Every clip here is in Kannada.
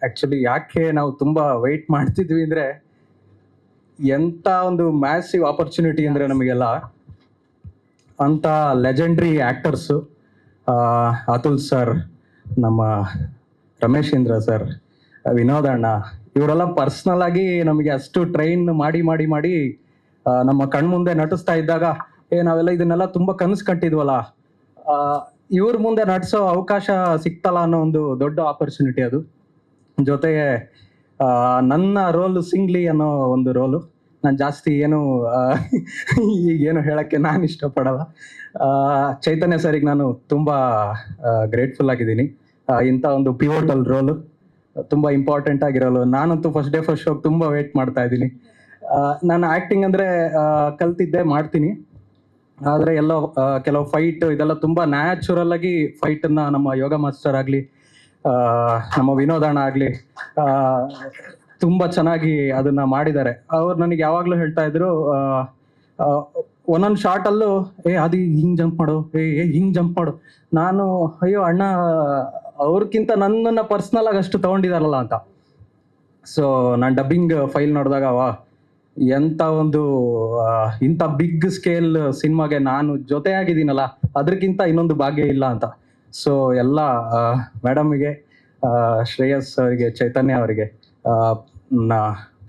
ಆಕ್ಚುಲಿ ಯಾಕೆ ನಾವು ತುಂಬಾ ವೆಯ್ಟ್ ಮಾಡ್ತಿದ್ವಿ ಅಂದ್ರೆ, ಎಂತ ಒಂದು ಮ್ಯಾಸಿವ್ ಆಪರ್ಚುನಿಟಿ ಅಂದ್ರೆ ನಮಗೆಲ್ಲ ಅಂತ ಲೆಜೆಂಡ್ರಿ ಆಕ್ಟರ್ಸ್, ಅತುಲ್ ಸರ್, ನಮ್ಮ ರಮೇಶ್ ಇಂದ್ರ ಸರ್, ವಿನೋದ್ ಅಣ್ಣ, ಇವರೆಲ್ಲ ಪರ್ಸ್ನಲ್ ಆಗಿ ನಮಗೆ ಅಷ್ಟು ಟ್ರೈನ್ ಮಾಡಿ ಮಾಡಿ ಮಾಡಿ ನಮ್ಮ ಕಣ್ಮುಂದೆ ನಟಿಸ್ತಾ ಇದ್ದಾಗ ನಾವೆಲ್ಲ ಇದನ್ನೆಲ್ಲ ತುಂಬಾ ಕನಸು ಕಟ್ಟಿದ್ವಲ್ಲ, ಇವ್ರ ಮುಂದೆ ನಟಿಸೋ ಅವಕಾಶ ಸಿಕ್ತಲ್ಲ ಅನ್ನೋ ಒಂದು ದೊಡ್ಡ ಆಪರ್ಚುನಿಟಿ ಅದು. ಜೊತೆಗೆ ನನ್ನ ರೋಲ್ ಸಿಂಗ್ಲಿ ಅನ್ನೋ ಒಂದು ರೋಲು. ನಾನು ಜಾಸ್ತಿ ಈಗೇನು ಹೇಳಕ್ಕೆ ನಾನು ಇಷ್ಟಪಡಲ್ಲ. ಚೈತನ್ಯ ಸರಿಗೆ ನಾನು ತುಂಬಾ ಗ್ರೇಟ್ಫುಲ್ ಆಗಿದ್ದೀನಿ. ಇಂಥ ಒಂದು ಪಿವೋಟಲ್ ರೋಲು, ತುಂಬಾ ಇಂಪಾರ್ಟೆಂಟ್ ಆಗಿರೋಲು. ನಾನಂತೂ ಫಸ್ಟ್ ಡೇ ಫಸ್ಟ್ ಶೋಗೆ ತುಂಬಾ ವೇಟ್ ಮಾಡ್ತಾ ಇದ್ದೀನಿ. ನಾನು ಆಕ್ಟಿಂಗ್ ಅಂದ್ರೆ ಕಲ್ತಿದ್ದೆ, ಮಾಡ್ತೀನಿ. ಆದ್ರೆ ಎಲ್ಲೋ ಕೆಲವು ಫೈಟ್ ಇದೆಲ್ಲ ತುಂಬಾ ನ್ಯಾಚುರಲ್ ಆಗಿ ಫೈಟ್ ಅನ್ನ ನಮ್ಮ ಯೋಗ ಮಾಸ್ಟರ್ ಆಗ್ಲಿ, ನಮ್ಮ ವಿನೋದಣ್ಣ ಆಗ್ಲಿ ತುಂಬಾ ಚೆನ್ನಾಗಿ ಅದನ್ನ ಮಾಡಿದ್ದಾರೆ. ಅವ್ರು ನನಗೆ ಯಾವಾಗ್ಲೂ ಹೇಳ್ತಾ ಇದ್ರು, ಒಂದೊಂದು ಶಾರ್ಟ್ ಅಲ್ಲೂ ಅದು ಹಿಂಗ್ ಜಂಪ್ ಮಾಡು, ಹಿಂಗ್ ಜಂಪ್ ಮಾಡು. ನಾನು ಅಯ್ಯೋ ಅಣ್ಣ, ಅವ್ರಕ್ಕಿಂತ ನನ್ನನ್ನ ಪರ್ಸನಲ್ ಆಗಿ ಅಷ್ಟು ತಗೊಂಡಿದಾರಲ್ಲ ಅಂತ. ಸೊ ನಾನು ಡಬ್ಬಿಂಗ್ ಫೈಲ್ ನೋಡಿದಾಗ ಎಂತ ಒಂದು ಇಂಥ ಬಿಗ್ ಸ್ಕೇಲ್ ಸಿನಿಮಾಗೆ ನಾನು ಜೊತೆ ಆಗಿದ್ದೀನಲ್ಲ, ಅದಕ್ಕಿಂತ ಇನ್ನೊಂದು ಭಾಗ್ಯ ಇಲ್ಲ ಅಂತ. ಸೊ ಎಲ್ಲ ಮೇಡಮ್ಗೆ, ಶ್ರೇಯಸ್ ಅವರಿಗೆ, ಚೈತನ್ಯ ಅವರಿಗೆ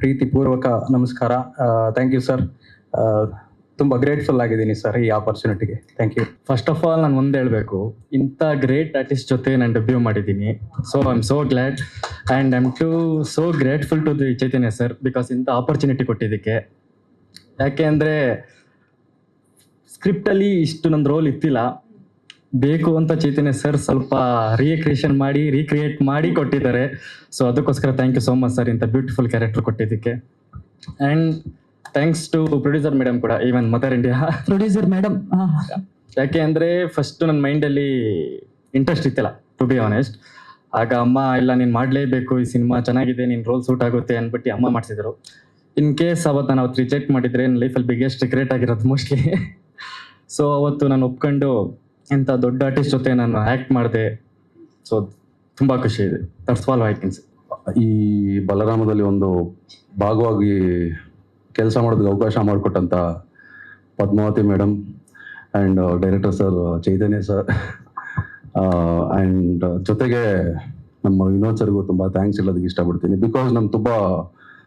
ಪ್ರೀತಿಪೂರ್ವಕ ನಮಸ್ಕಾರ. Thank you sir. ತುಂಬಾ ಗ್ರೇಟ್ಫುಲ್ ಆಗಿದ್ದೀನಿ ಸರ್ ಈ ಆಪರ್ಚುನಿಟಿಗೆ. Thank you. First of all ನಾನು ಒಂದು ಹೇಳಬೇಕು, ಇಂಥ ಗ್ರೇಟ್ ಆರ್ಟಿಸ್ಟ್ ಜೊತೆ ನಾನು ಡೆಬ್ಯೂ ಮಾಡಿದ್ದೀನಿ. So I am so glad and I am so grateful to the Chaitanya sir, because ಇಂಥ ಆಪರ್ಚುನಿಟಿ ಕೊಟ್ಟಿದ್ದಕ್ಕೆ. ಯಾಕೆ ಅಂದರೆ ಸ್ಕ್ರಿಪ್ಟಲ್ಲಿ ಇಷ್ಟು ನನ್ನ ರೋಲ್ ಇತ್ತಿಲ್ಲ, ಬೇಕು ಅಂತ ಚೈತನ್ಯ ಸರ್ ಸ್ವಲ್ಪ ರೀಕ್ರಿಯೇಟ್ ಮಾಡಿ ಕೊಟ್ಟಿದ್ದಾರೆ. ಸೊ ಅದಕ್ಕೋಸ್ಕರ thank you so much sir, ಇಂಥ ಬ್ಯೂಟಿಫುಲ್ ಕ್ಯಾರೆಕ್ಟರ್ ಕೊಟ್ಟಿದ್ದಕ್ಕೆ. And thanks to producer madam ಕೂಡ, even Mother India producer madam. ಯಾಕೆ ಅಂದರೆ ಫಸ್ಟ್ ನನ್ನ ಮೈಂಡಲ್ಲಿ ಇಂಟ್ರೆಸ್ಟ್ ಇತ್ತಿಲ್ಲ, ಟು ಬಿ ಆನೆಸ್ಟ್. ಆಗ ಅಮ್ಮ ಇಲ್ಲ ನೀನು ಮಾಡಲೇಬೇಕು, ಈ ಸಿನಿಮಾ ಚೆನ್ನಾಗಿದೆ, ನಿನ್ನ ರೋಲ್ ಸೂಟ್ ಆಗುತ್ತೆ ಅಂದ್ಬಿಟ್ಟು ಅಮ್ಮ ಮಾಡಿಸಿದ್ರು. ಇನ್ ಕೇಸ್ ಅವತ್ತು ನಾನು ಅವತ್ತು ರಿಜೆಕ್ಟ್ ಮಾಡಿದರೆ ನನ್ನ ಲೈಫಲ್ಲಿ ಬಿಗ್ಗೆಸ್ಟ್ ರಿಗ್ರೆಟ್ ಆಗಿರೋದು ಮೋಸ್ಟ್ಲಿ. ಸೊ ಅವತ್ತು ನಾನು ಒಪ್ಕೊಂಡು ಇಂಥ ದೊಡ್ಡ ಆರ್ಟಿಸ್ಟ್ ಜೊತೆ ನಾನು ಆ್ಯಕ್ಟ್ ಮಾಡಿದೆ. ಸೊ ತುಂಬ ಖುಷಿ ಇದೆ. That's all I can say. ಈ ಬಲರಾಮದಲ್ಲಿ ಒಂದು ಭಾಗವಾಗಿ ಕೆಲಸ ಮಾಡೋದಕ್ಕೆ ಅವಕಾಶ ಮಾಡಿಕೊಟ್ಟಂಥ Padmavati madam and director sir Chaitanya sir and ಜೊತೆಗೆ ನಮ್ಮ ವಿನೋದ್ ಸರ್ಗೂ ತುಂಬ ಥ್ಯಾಂಕ್ಸ್ ಹೇಳೋದಕ್ಕೆ ಇಷ್ಟಪಡ್ತೀನಿ. ಬಿಕಾಸ್ ನಮ್ಗೆ ತುಂಬ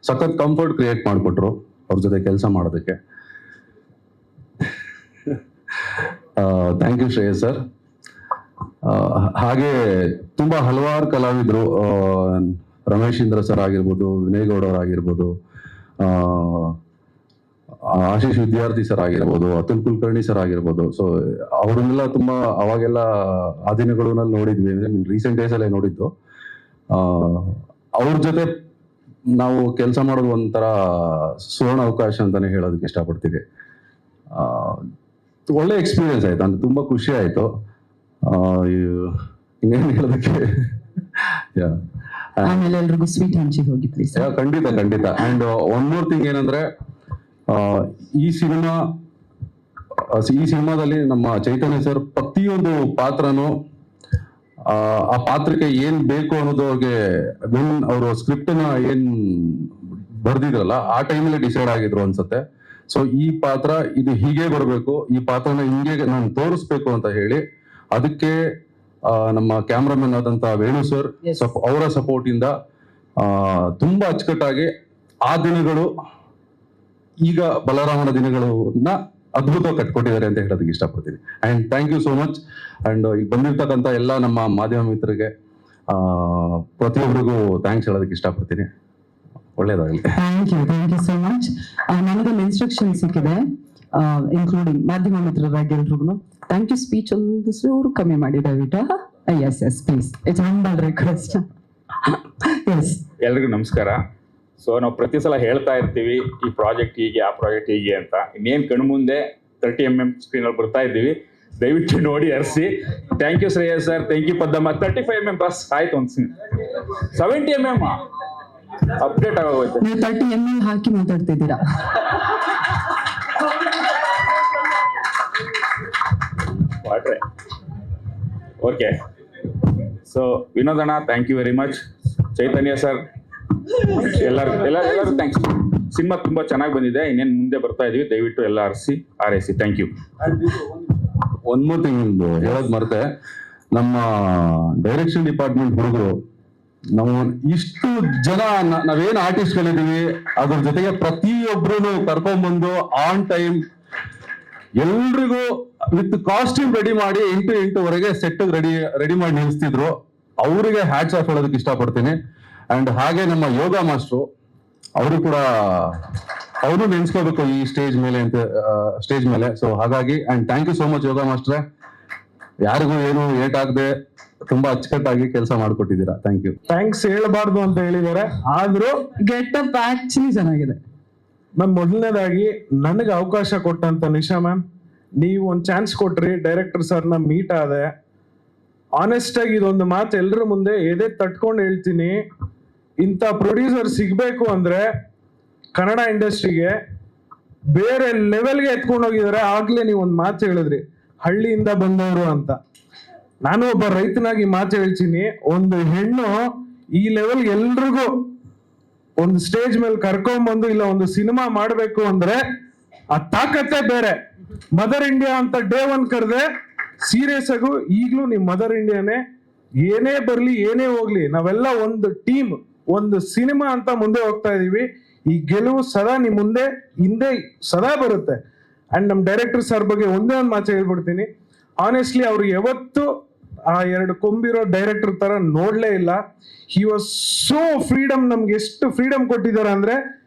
ಸಖತ್ ಕಂಫರ್ಟ್ ಕ್ರಿಯೇಟ್ ಮಾಡಿಕೊಟ್ರು ಅವ್ರ ಜೊತೆ ಕೆಲಸ ಮಾಡೋದಕ್ಕೆ. Thank you Shreyas sir. ಹಾಗೆ ತುಂಬ ಹಲವಾರು ಕಲಾವಿದರು, ರಮೇಶ್ ಇಂದ್ರ ಸರ್ ಆಗಿರ್ಬೋದು, ವಿನಯ್ ಗೌಡ ಅವರಾಗಿರ್ಬೋದು, ಆಶೀಶ್ ವಿದ್ಯಾರ್ಥಿ ಸರ್ ಆಗಿರ್ಬೋದು, ಅತುಲ್ ಕುಲಕರ್ಣಿ ಸರ್ ಆಗಿರ್ಬೋದು. ಸೊ ಅವರನ್ನೆಲ್ಲ ತುಂಬ ಅವಾಗೆಲ್ಲ ಆ ದಿನಗಳಲ್ಲಿ ನೋಡಿದ್ವಿ, ರೀಸೆಂಟ್ ಡೇಸಲ್ಲೇ ನೋಡಿದ್ದು. ಅವ್ರ ಜೊತೆ ನಾವು ಕೆಲಸ ಮಾಡೋದು ಒಂಥರ ಸುವರ್ಣ ಅವಕಾಶ ಅಂತಾನೆ ಹೇಳೋದಕ್ಕೆ ಇಷ್ಟಪಡ್ತೀವಿ. ಒಳ್ಳೆ ಎಕ್ಸ್ಪೀರಿಯನ್ಸ್ ಆಯ್ತು, ಅಂದ್ರೆ ತುಂಬಾ ಖುಷಿ ಆಯ್ತು. ಇನ್ನೇನು ಹೇಳೋದಕ್ಕೆ, ಆಮೇಲೆ ಎಲ್ರಿಗೂ ಸ್ವೀಟ್ ಹಂಚಿ ಹೋಗಿ ಪ್ಲೀಸ್. ಖಂಡಿತ. ಅಂಡ್ ಒನ್ ಮೋರ್ ಥಿಂಗ್ ಏನಂದ್ರೆ, ಈ ಸಿನಿಮಾದಲ್ಲಿ ನಮ್ಮ ಚೈತನ್ಯ ಸರ್ ಪ್ರತಿಯೊಂದು ಪಾತ್ರನು ಆ ಪಾತ್ರಕ್ಕೆ ಏನ್ ಬೇಕು ಅನ್ನೋದು ಅವ್ರಿಗೆ ಅವರು ಸ್ಕ್ರಿಪ್ಟ್ ನ ಏನ್ ಬರ್ದಿದ್ರಲ್ಲ ಆ ಟೈಮಲ್ಲಿ ಡಿಸೈಡ್ ಆಗಿದ್ರು ಅನ್ಸುತ್ತೆ. ಸೊ ಈ ಪಾತ್ರ ಇದು ಹೀಗೆ ಬರಬೇಕು, ಈ ಪಾತ್ರನ ಹಿಂಗೆ ನಾನು ತೋರಿಸ್ಬೇಕು ಅಂತ ಹೇಳಿ ಅದಕ್ಕೆ ನಮ್ಮ ಕ್ಯಾಮ್ರಾಮನ್ ಆದಂತ ವೇಣು ಸರ್ ಅವರ ಸಪೋರ್ಟ್ ಇಂದ ತುಂಬಾ ಅಚ್ಚುಕಟ್ಟಾಗಿ ಆ ದಿನಗಳು ಈಗ ಬಲರಾಮನ ದಿನಗಳನ್ನ ಅದ್ಭುತವಾಗಿ ಕಟ್ಕೊಟ್ಟಿದ್ದಾರೆ ಅಂತ ಹೇಳೋದಕ್ಕೆ ಇಷ್ಟಪಡ್ತೀನಿ. And thank you so much. And ಈಗ ಬಂದಿರ್ತಕ್ಕಂಥ ಎಲ್ಲ ನಮ್ಮ ಮಾಧ್ಯಮ ಮಿತ್ರರಿಗೆ ಪ್ರತಿಯೊಬ್ಬರಿಗೂ ಥ್ಯಾಂಕ್ಸ್ ಹೇಳೋದಕ್ಕೆ ಇಷ್ಟಪಡ್ತೀನಿ. ಒಳ್ಳೇದಾಗಲಿ. Thank you so much. ನನಗೊಂದು ಇನ್ಸ್ಟ್ರಕ್ಷನ್ ಸಿಕ್ಕಿದೆ, ಇನ್ಕ್ಲೂಡಿಂಗ್ ಮಾಧ್ಯಮ ಮಿತ್ರರಾಗಿ ಎಲ್ರಿಗೂ ಥ್ಯಾಂಕ್ ಯು. ಸ್ಪೀಚ್ ಒಂದು ಚೂರು ಕಮ್ಮಿ ಮಾಡಿ ದಯವಿಟ್ಟು. Yes please, it's humble request. Yes, ಎಲ್ರಿಗೂ ನಮಸ್ಕಾರ. ಸೊ ನಾವು ಪ್ರತಿ ಸಲ ಹೇಳ್ತಾ ಇರ್ತೀವಿ ಈ ಪ್ರಾಜೆಕ್ಟ್ ಹೀಗೆ, ಆ ಪ್ರಾಜೆಕ್ಟ್ ಹೀಗೆ ಅಂತ. ಇನ್ನೇನು ಕಣ್ಮುಂದೆ 30mm ಸ್ಕ್ರೀನಲ್ಲಿ ಬರ್ತಾ ಇದ್ದೀವಿ, ದಯವಿಟ್ಟು ನೋಡಿ ಹರಿಸಿ. Thank you Shreyas sir, thank you Paddamma. 35mm ಬಸ್ ಆಯ್ತು, ಒಂದು 70mm ಅಪ್ಡೇಟ್ ಆಗೋಯ್ತು. ನೀವು 30mm ಹಾಕಿ ಮಾತಾಡ್ತಿದ್ದೀರಾ. ಓಕೆ. ಸೊ ವಿನೋದಣ್ಣ, thank you very much. Chaitanya sir, ಎಲ್ಲರೂ ಥ್ಯಾಂಕ್ಸ್. ಸಿನಿಮಾ ತುಂಬಾ ಚೆನ್ನಾಗಿ ಬಂದಿದೆ. ಇನ್ನೇನು ಮುಂದೆ ಬರ್ತಾ ಇದೀವಿ. ದಯವಿಟ್ಟು ಎಲ್ಲ ಆರೈಸಿ. Thank you. One more thing ಹೇಳೋದ್ ಮರ್ತೆ, ನಮ್ಮ ಡೈರೆಕ್ಷನ್ ಡಿಪಾರ್ಟ್ಮೆಂಟ್ ಹುಡುಗರು, ನಾವು ಇಷ್ಟು ಜನ ನಾವೇನ್ ಆರ್ಟಿಸ್ಟ್ಗಳಿದೀವಿ, ಅದ್ರ ಜೊತೆಗೆ ಪ್ರತಿಯೊಬ್ರು ಕರ್ಕೊಂಡ್ಬಂದು ಆನ್ ಟೈಮ್ ಎಲ್ರಿಗೂ ವಿತ್ ಕಾಸ್ಟ್ಯೂಮ್ ರೆಡಿ ಮಾಡಿ 8:08ವರೆಗೆ ಸೆಟ್ ರೆಡಿ ಮಾಡಿ ನಿಲ್ಲಿಸ್ತಿದ್ರು. ಅವರಿಗೆ ಹ್ಯಾಟ್ಸ್ ಆಫ್ ಹೇಳೋದಕ್ಕೆ ಇಷ್ಟಪಡ್ತೀನಿ. ಅಂಡ್ ಹಾಗೆ ನಮ್ಮ ಯೋಗ ಮಾಸ್ಟ್ರು, ಅವರು ಕೂಡ ಅವರು ನೆನ್ಸ್ಕೋಬೇಕು ಈ ಸ್ಟೇಜ್ ಮೇಲೆ. ಸೊ ಹಾಗಾಗಿ and thank you so much Yoga ಮಾಸ್ಟ್ರೆ. ಯಾರಿಗೂ ಏನು ಏಟಾಗದೆ ತುಂಬಾ ಅಚ್ಚುಕಟ್ಟಾಗಿ ಕೆಲಸ ಮಾಡ್ಕೊಟ್ಟಿದ್ದೀರಾ. Thank you. ಥ್ಯಾಂಕ್ಸ್ ಹೇಳಬಾರ್ದು ಅಂತ ಹೇಳಿದ್ದಾರೆ, ಆದ್ರೂ ಗೆಟಪ್ ಆಕ್ಚುಲಿ ಚೆನ್ನಾಗಿದೆ. ಮ್ಯಾಮ್, ಮೊದಲನೇದಾಗಿ ನನಗೆ ಅವಕಾಶ ಕೊಟ್ಟಂತ ನಿಶಾ ಮ್ಯಾಮ್, ನೀವು ಒಂದು ಚಾನ್ಸ್ ಕೊಟ್ರಿ, ಡೈರೆಕ್ಟರ್ ಸರ್ನ ಮೀಟ್ ಆದೆ. ಆನೆಸ್ಟ್ ಆಗಿ ಇದೊಂದು ಮಾತು ಎಲ್ಲರ ಮುಂದೆ ಎದೆ ತಟ್ಕೊಂಡು ಹೇಳ್ತೀನಿ, ಇಂಥ ಪ್ರೊಡ್ಯೂಸರ್ ಸಿಗ್ಬೇಕು ಅಂದ್ರೆ ಕನ್ನಡ ಇಂಡಸ್ಟ್ರಿಗೆ ಬೇರೆ ಲೆವೆಲ್ಗೆ ಎತ್ಕೊಂಡು ಹೋಗಿದ್ದಾರೆ. ಆಗ್ಲೇ ನೀವು ಒಂದು ಮಾತು ಹೇಳಿದ್ರಿ, ಹಳ್ಳಿಯಿಂದ ಬಂದವರು ಅಂತ. ನಾನು ಒಬ್ಬ ರೈತನಾಗಿ ಮಾತು ಹೇಳ್ತೀನಿ, ಒಂದು ಹೆಣ್ಣು ಈ ಲೆವೆಲ್ ಎಲ್ರಿಗೂ ಒಂದು ಸ್ಟೇಜ್ ಮೇಲೆ ಕರ್ಕೊಂಡ್ಬಂದು ಇಲ್ಲ ಒಂದು ಸಿನಿಮಾ ಮಾಡ್ಬೇಕು ಅಂದ್ರೆ ಆ ತಾಕತ್ತೇ ಬೇರೆ. ಮದರ್ ಇಂಡಿಯಾ ಅಂತ ಡೇ 1 ಕರೆದೆ, ಸೀರಿಯಸ್ ಆಗು ಈಗ್ಲೂ ನಿಮ್ ಮದರ್ ಇಂಡಿಯಾನೇ. ಏನೇ ಬರ್ಲಿ ಏನೇ ಹೋಗ್ಲಿ, ನಾವೆಲ್ಲ ಒಂದು ಟೀಮ್, ಒಂದು ಸಿನಿಮಾ ಅಂತ ಮುಂದೆ ಹೋಗ್ತಾ ಇದೀವಿ. ಈ ಗೆಲುವು ಸದಾ ನಿಮ್ ಹಿಂದೆ ಸದಾ ಬರುತ್ತೆ. ಅಂಡ್ ನಮ್ ಡೈರೆಕ್ಟರ್ ಸರ್ ಬಗ್ಗೆ ಒಂದೇ ಒಂದು ಮಾತು ಹೇಳ್ಬಿಡ್ತೀನಿ, ಆನೆಸ್ಟ್ಲಿ ಅವ್ರು ಯಾವತ್ತು ಆ 2 ಕೊಂಬಿರೋ ಡೈರೆಕ್ಟರ್ ತರ ನೋಡ್ಲೇ ಇಲ್ಲ. He was so freedom. ನಮ್ಗೆ ಎಷ್ಟು ಫ್ರೀಡಮ್ ಕೊಟ್ಟಿದ್ದಾರೆ ಅಂದ್ರೆ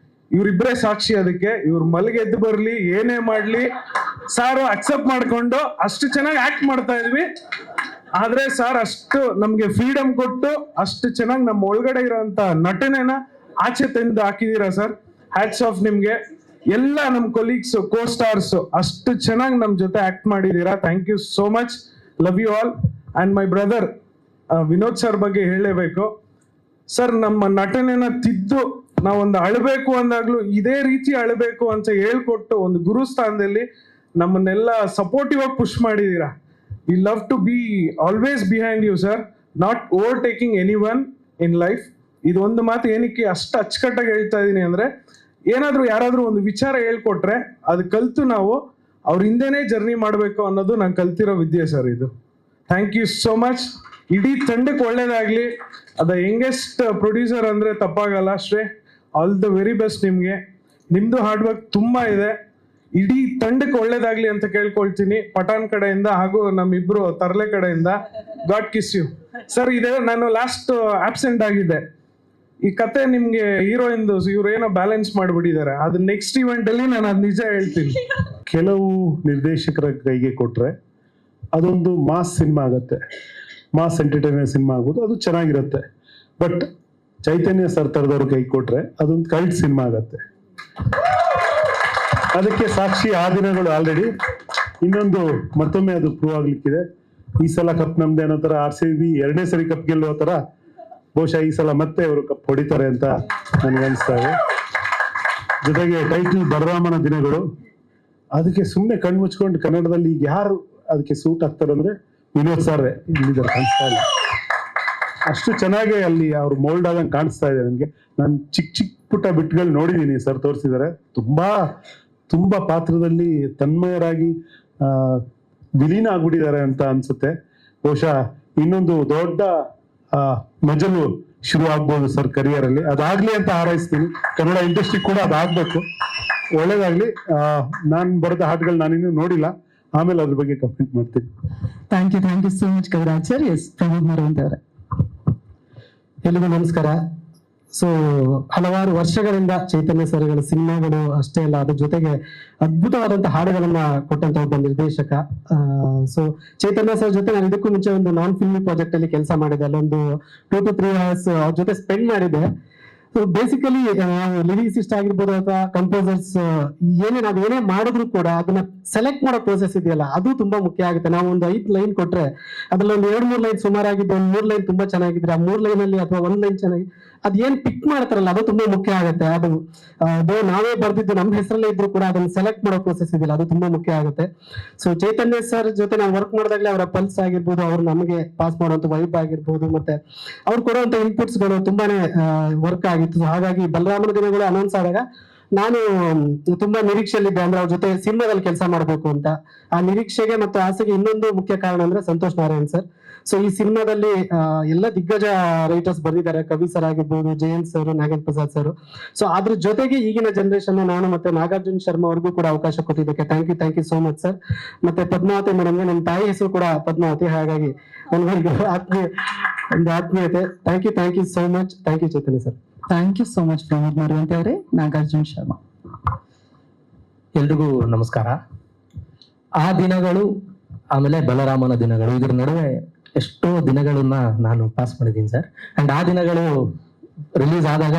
ಇವ್ರಿಬ್ರೇ ಸಾಕ್ಷಿ ಅದಕ್ಕೆ. ಇವ್ರು ಮಲಗೆದ್ದು ಬರ್ಲಿ ಏನೇ ಮಾಡ್ಲಿ ಸಾರು ಅಕ್ಸೆಪ್ಟ್ ಮಾಡ್ಕೊಂಡು ಅಷ್ಟು ಚೆನ್ನಾಗಿ ಆಕ್ಟ್ ಮಾಡ್ತಾ ಇದ್ವಿ. ಆದ್ರೆ ಸರ್ ಅಷ್ಟು ನಮ್ಗೆ ಫ್ರೀಡಮ್ ಕೊಟ್ಟು ಅಷ್ಟು ಚೆನ್ನಾಗಿ ನಮ್ಮ ಒಳಗಡೆ ಇರೋಂತ ನಟನೆನ ಆಚೆ ತಂದು ಹಾಕಿದೀರಾ ಸರ್. ಹ್ಯಾಟ್ಸ್ ಆಫ್ ನಿಮ್ಗೆ. ಎಲ್ಲ ನಮ್ ಕೊಲೀಗ್ಸ್, ಕೋ ಸ್ಟಾರ್ಸ್ ಅಷ್ಟು ಚೆನ್ನಾಗಿ ನಮ್ ಜೊತೆ ಆಕ್ಟ್ ಮಾಡಿದೀರಾ. Thank you so much. Love you all. And my brother Vinod sir ಬಗ್ಗೆ ಹೇಳಲೇಬೇಕು ಸರ್. ನಮ್ಮ ನಟನೆನ ತಿದ್ದು ನಾವೊಂದು ಅಳಬೇಕು ಅಂದಾಗ್ಲೂ ಇದೇ ರೀತಿ ಅಳಬೇಕು ಅಂತ ಹೇಳ್ಕೊಟ್ಟು ಒಂದು ಗುರು ಸ್ಥಾನದಲ್ಲಿ ನಮ್ಮನ್ನೆಲ್ಲ ಸಪೋರ್ಟಿವ್ ಆಗಿ ಪುಷ್ ಮಾಡಿದೀರಾ. We love to be always behind you sir, not overtaking any one in life. ಇದೊಂದು ಮಾತು ಏನಕ್ಕೆ ಅಷ್ಟು ಅಚ್ಚುಕಟ್ಟಾಗಿ ಹೇಳ್ತಾ ಇದೀನಿ ಅಂದ್ರೆ, ಏನಾದ್ರೂ ಯಾರಾದ್ರೂ ಒಂದು ವಿಚಾರ ಹೇಳ್ಕೊಟ್ರೆ ಅದು ಕಲ್ತು ನಾವು ಅವ್ರ ಹಿಂದೆನೇ ಜರ್ನಿ ಮಾಡಬೇಕು ಅನ್ನೋದು ನಾನು ಕಲ್ತಿರೋ ವಿದ್ಯೆ ಸರ್ ಇದು. Thank you so much. ಇಡೀ ತಂಡಕ್ಕೆ ಒಳ್ಳೇದಾಗ್ಲಿ. ಅದ ಯಂಗೆಸ್ಟ್ ಪ್ರೊಡ್ಯೂಸರ್ ಅಂದ್ರೆ ತಪ್ಪಾಗಲ್ಲ. ಶ್ರೇ, ಆಲ್ ದ ವೆರಿ ಬೆಸ್ಟ್ ನಿಮ್ಗೆ. ನಿಮ್ದು ಹಾರ್ಡ್ ವರ್ಕ್ ತುಂಬಾ ಇದೆ. ಇಡೀ ತಂಡಕ್ಕೆ ಒಳ್ಳೇದಾಗ್ಲಿ ಅಂತ ಕೇಳ್ಕೊಳ್ತೀನಿ ಪಠಾಣ್ ಕಡೆಯಿಂದ ಹಾಗೂ ನಮ್ಮಿಬ್ರು ತರ್ಲೆ ಕಡೆಯಿಂದ. God kiss you sir. ಇದೆ ನಾನು ಲಾಸ್ಟ್ ಆಬ್ಸೆಂಟ್ ಆಗಿದ್ದೆ. ಈ ಕತೆ ನಿಮ್ಗೆ ಹೀರೋಯಿನ್ದು ಇವ್ರು ಏನೋ ಬ್ಯಾಲೆನ್ಸ್ ಮಾಡ್ಬಿಟ್ಟಿದ್ದಾರೆ. ಅದು ನೆಕ್ಸ್ಟ್ ಇವೆಂಟ್ ಅಲ್ಲಿ ನಾನು ಅದ್ ನಿಜ ಹೇಳ್ತೀನಿ. ಕೆಲವು ನಿರ್ದೇಶಕರ ಕೈಗೆ ಕೊಟ್ರೆ ಅದೊಂದು ಮಾಸ್ ಸಿನಿಮಾ ಆಗತ್ತೆ, ಮಾಸ್ ಎಂಟರ್ಟೈನರ್ ಸಿನಿಮಾ ಆಗೋದು, ಅದು ಚೆನ್ನಾಗಿರುತ್ತೆ. ಬಟ್ ಚೈತನ್ಯ ಸರ್ ತರದವ್ರ ಕೈ ಕೊಟ್ರೆ ಅದೊಂದು ಕಲ್ಟ್ ಸಿನಿಮಾ ಆಗತ್ತೆ. ಅದಕ್ಕೆ ಸಾಕ್ಷಿ ಆ ದಿನಗಳು ಆಲ್ರೆಡಿ. ಇನ್ನೊಂದು ಮತ್ತೊಮ್ಮೆ ಅದು ಪ್ರೂವ್ ಆಗ್ಲಿಕ್ಕಿದೆ. ಈ ಸಲ ಕಪ್ ನಮ್ದೆ ಅನ್ನೋ ತರ RCB 2ನೇ ಸರಿ ಕಪ್ ಗೆಲ್ಲುವ ತರ ಬಹುಶಃ ಈ ಸಲ ಮತ್ತೆ ಅವರು ಕಪ್ ಹೊಡಿತಾರೆ ಅಂತ ನನ್ಗನ್ಸ್ತಾ ಇದೆ. ಜೊತೆಗೆ ಟೈಟಲ್ ಬಲರಾಮನ ದಿನಗಳು, ಅದಕ್ಕೆ ಸುಮ್ಮನೆ ಕಣ್ಣು ಮುಚ್ಕೊಂಡು ಕನ್ನಡದಲ್ಲಿ ಈಗ ಯಾರು ಅದಕ್ಕೆ ಸೂಟ್ ಆಗ್ತಾರೆ ಅಂದ್ರೆ ವಿನೋದ್ ಸರ್ ಇಲ್ಲಿದ್ದಾರೆ, ಕಾಣಿಸ್ತಾ ಇಲ್ಲ. ಅಷ್ಟು ಚೆನ್ನಾಗಿ ಅಲ್ಲಿ ಅವ್ರು ಮೋಲ್ಡ್ ಆದಂಗೆ ಕಾಣಿಸ್ತಾ ಇದೆ ನನಗೆ. ನಾನು ಚಿಕ್ಕ ಪುಟ್ಟ ಬಿಟ್ಗಳು ನೋಡಿದ್ದೀನಿ, ಸರ್ ತೋರಿಸಿದ್ದಾರೆ. ತುಂಬಾ ಪಾತ್ರದಲ್ಲಿ ತನ್ಮಯರಾಗಿ ವಿಲೀನ ಆಗ್ಬಿಟ್ಟಿದ್ದಾರೆ ಅಂತ ಅನ್ಸುತ್ತೆ. ಬಹುಶಃ ಇನ್ನೊಂದು ದೊಡ್ಡ ಮಜಲು ಶುರು ಆಗ್ಬೋದು ಸರ್ ಕರಿಯರ್ ಅಲ್ಲಿ. ಅದಾಗ್ಲಿ ಅಂತ ಹಾರೈಸ್ತೀನಿ. ಕನ್ನಡ ಇಂಡಸ್ಟ್ರಿ ಕೂಡ ಅದಾಗ್ಬೇಕು. ಒಳ್ಳೇದಾಗ್ಲಿ. ನಾನ್ ಬರೆದ ಹಾಡುಗಳು ನಾನಿನ್ನೂ ನೋಡಿಲ್ಲ, ಆಮೇಲೆ ಅದ್ರ ಬಗ್ಗೆ ಕಮೆಂಟ್ ಮಾಡ್ತೀನಿ. Thank you so much Kaviraj sir. Yes, Pramod Maravanthe ಅವರೇ. ಎಲ್ಲಿಗೂ ನಮಸ್ಕಾರ. ಸೊ ಹಲವಾರು ವರ್ಷಗಳಿಂದ ಚೈತನ್ಯ ಸರ್ಗಳ ಸಿನಿಮಾಗಳು ಅಷ್ಟೇ ಅಲ್ಲ, ಅದ್ರ ಜೊತೆಗೆ ಅದ್ಭುತವಾದಂತಹ ಹಾಡುಗಳನ್ನ ಕೊಟ್ಟಂತ ಒಬ್ಬ ನಿರ್ದೇಶಕ. ಸೊ ಚೈತನ್ಯ ಸರ್ ಜೊತೆ ನಾನು ಇದಕ್ಕೂ ಮುಂಚೆ ಒಂದು ನಾನ್ ಫಿಲ್ಮಿ ಪ್ರಾಜೆಕ್ಟ್ ಅಲ್ಲಿ ಕೆಲಸ ಮಾಡಿದೆ. ಅಲ್ಲೊಂದು 2 to 3 hours ಅವ್ರ ಜೊತೆ ಸ್ಪೆಂಡ್ ಮಾಡಿದೆ. ಸೊ ಬೇಸಿಕಲಿ ಲಿರಿಸಿಸ್ಟ್ ಆಗಿರ್ಬೋದು ಅಥವಾ ಕಂಪೋಸರ್ಸ್ ಏನೇ ಮಾಡಿದ್ರು ಕೂಡ ಅದನ್ನ ಸೆಲೆಕ್ಟ್ ಮಾಡೋ ಪ್ರೋಸೆಸ್ ಇದೆಯಲ್ಲ, ಅದು ತುಂಬಾ ಮುಖ್ಯ ಆಗುತ್ತೆ. ನಾವು ಒಂದು 5 ಲೈನ್ ಕೊಟ್ರೆ ಅದ್ರಲ್ಲಿ ಒಂದು 2-3 ಲೈನ್ ಸುಮಾರಾಗಿದ್ದು, ಒಂದು 3 ಲೈನ್ ತುಂಬಾ ಚೆನ್ನಾಗಿದ್ರೆ ಆ 3 ಲೈನ್ ಅಲ್ಲಿ ಅಥವಾ 1 ಲೈನ್ ಚೆನ್ನಾಗಿ ಅದೇನ್ ಪಿಕ್ ಮಾಡ್ತಾರಲ್ಲ ಅದು ತುಂಬಾ ಮುಖ್ಯ ಆಗುತ್ತೆ. ಅದು ನಾವೇ ಬರ್ದಿದ್ದು ನಮ್ಮ ಹೆಸರಲ್ಲೇ ಇದ್ರು ಕೂಡ ಅದನ್ನ ಸೆಲೆಕ್ಟ್ ಮಾಡೋ ಪ್ರೊಸೆಸ್ ಇದೆಯಲ್ಲ ಅದು ತುಂಬಾ ಮುಖ್ಯ ಆಗುತ್ತೆ. ಸೊ ಚೈತನ್ಯ ಸರ್ ಜೊತೆ ನಾವು ವರ್ಕ್ ಮಾಡಿದಾಗಲೇ ಅವರ ಪಲ್ಸ್ ಆಗಿರ್ಬೋದು, ಅವ್ರು ನಮಗೆ ಪಾಸ್ ಮಾಡುವಂತ ವೈಬ್ ಆಗಿರ್ಬೋದು, ಮತ್ತೆ ಅವ್ರು ಕೊಡುವಂತ ಇನ್ಪುಟ್ಸ್ ಗಳು ತುಂಬಾನೇ ವರ್ಕ್ ಆಗಿತ್ತು. So ಹಾಗಾಗಿ ಬಲರಾಮನ ದಿನಗಳು ಅನೌನ್ಸ್ ಆದಾಗ ನಾನು ತುಂಬಾ ನಿರೀಕ್ಷೆಯಲ್ಲಿದ್ದೆ, ಅಂದ್ರೆ ಅವ್ರ ಜೊತೆ ಸಿನಿಮಾದಲ್ಲಿ ಕೆಲಸ ಮಾಡ್ಬೇಕು ಅಂತ. ಆ ನಿರೀಕ್ಷೆಗೆ ಮತ್ತು ಆಸೆಗೆ ಇನ್ನೊಂದು ಮುಖ್ಯ ಕಾರಣ ಅಂದ್ರೆ ಸಂತೋಷ್ ನಾರಾಯಣ್ ಸರ್. ಸೊ ಈ ಸಿನಿಮಾದಲ್ಲಿ ಎಲ್ಲ ದಿಗ್ಗಜ ರೈಟರ್ಸ್ ಬರ್ದಿದ್ದಾರೆ, ಕವಿ ಸರ್ ಆಗಿರ್ಬೋದು, Jayanth sir, Nagendra Prasad sir. So ಅದ್ರ ಜೊತೆಗೆ ಈಗಿನ ಜನರೇಷನ್ ನಾನು ಮತ್ತೆ ನಾಗಾರ್ಜುನ್ ಶರ್ಮಾ ಅವ್ರಿಗೂ ಕೂಡ ಅವಕಾಶ ಕೊಟ್ಟಿದ್ದಕ್ಕೆ thank you so much sir. ಮತ್ತೆ ಪದ್ಮಾವತಿ ಮೇಡಮ್ಗೆ, ನನ್ನ ತಾಯಿ ಹೆಸರು ಕೂಡ ಪದ್ಮಾವತಿ, ಹಾಗಾಗಿ ನನಗೆ ಒಂದು ಆತ್ಮೀಯತೆ. Thank you so much. Thank you Chaitanya sir. Thank you so much Pramod Maruvante ಅವರೇ. ನಾಗಾರ್ಜುನ್ ಶರ್ಮಾ. ಎಲ್ರಿಗೂ ನಮಸ್ಕಾರ. ಆ ದಿನಗಳು ಆಮೇಲೆ ಬಲರಾಮನ ದಿನಗಳು, ಇದ್ರ ನಡುವೆ ಎಷ್ಟೋ ದಿನಗಳನ್ನ ನಾನು ಪಾಸ್ ಮಾಡಿದ್ದೀನಿ ಸರ್. ಅಂಡ್ ಆ ದಿನಗಳು ರಿಲೀಸ್ ಆದಾಗ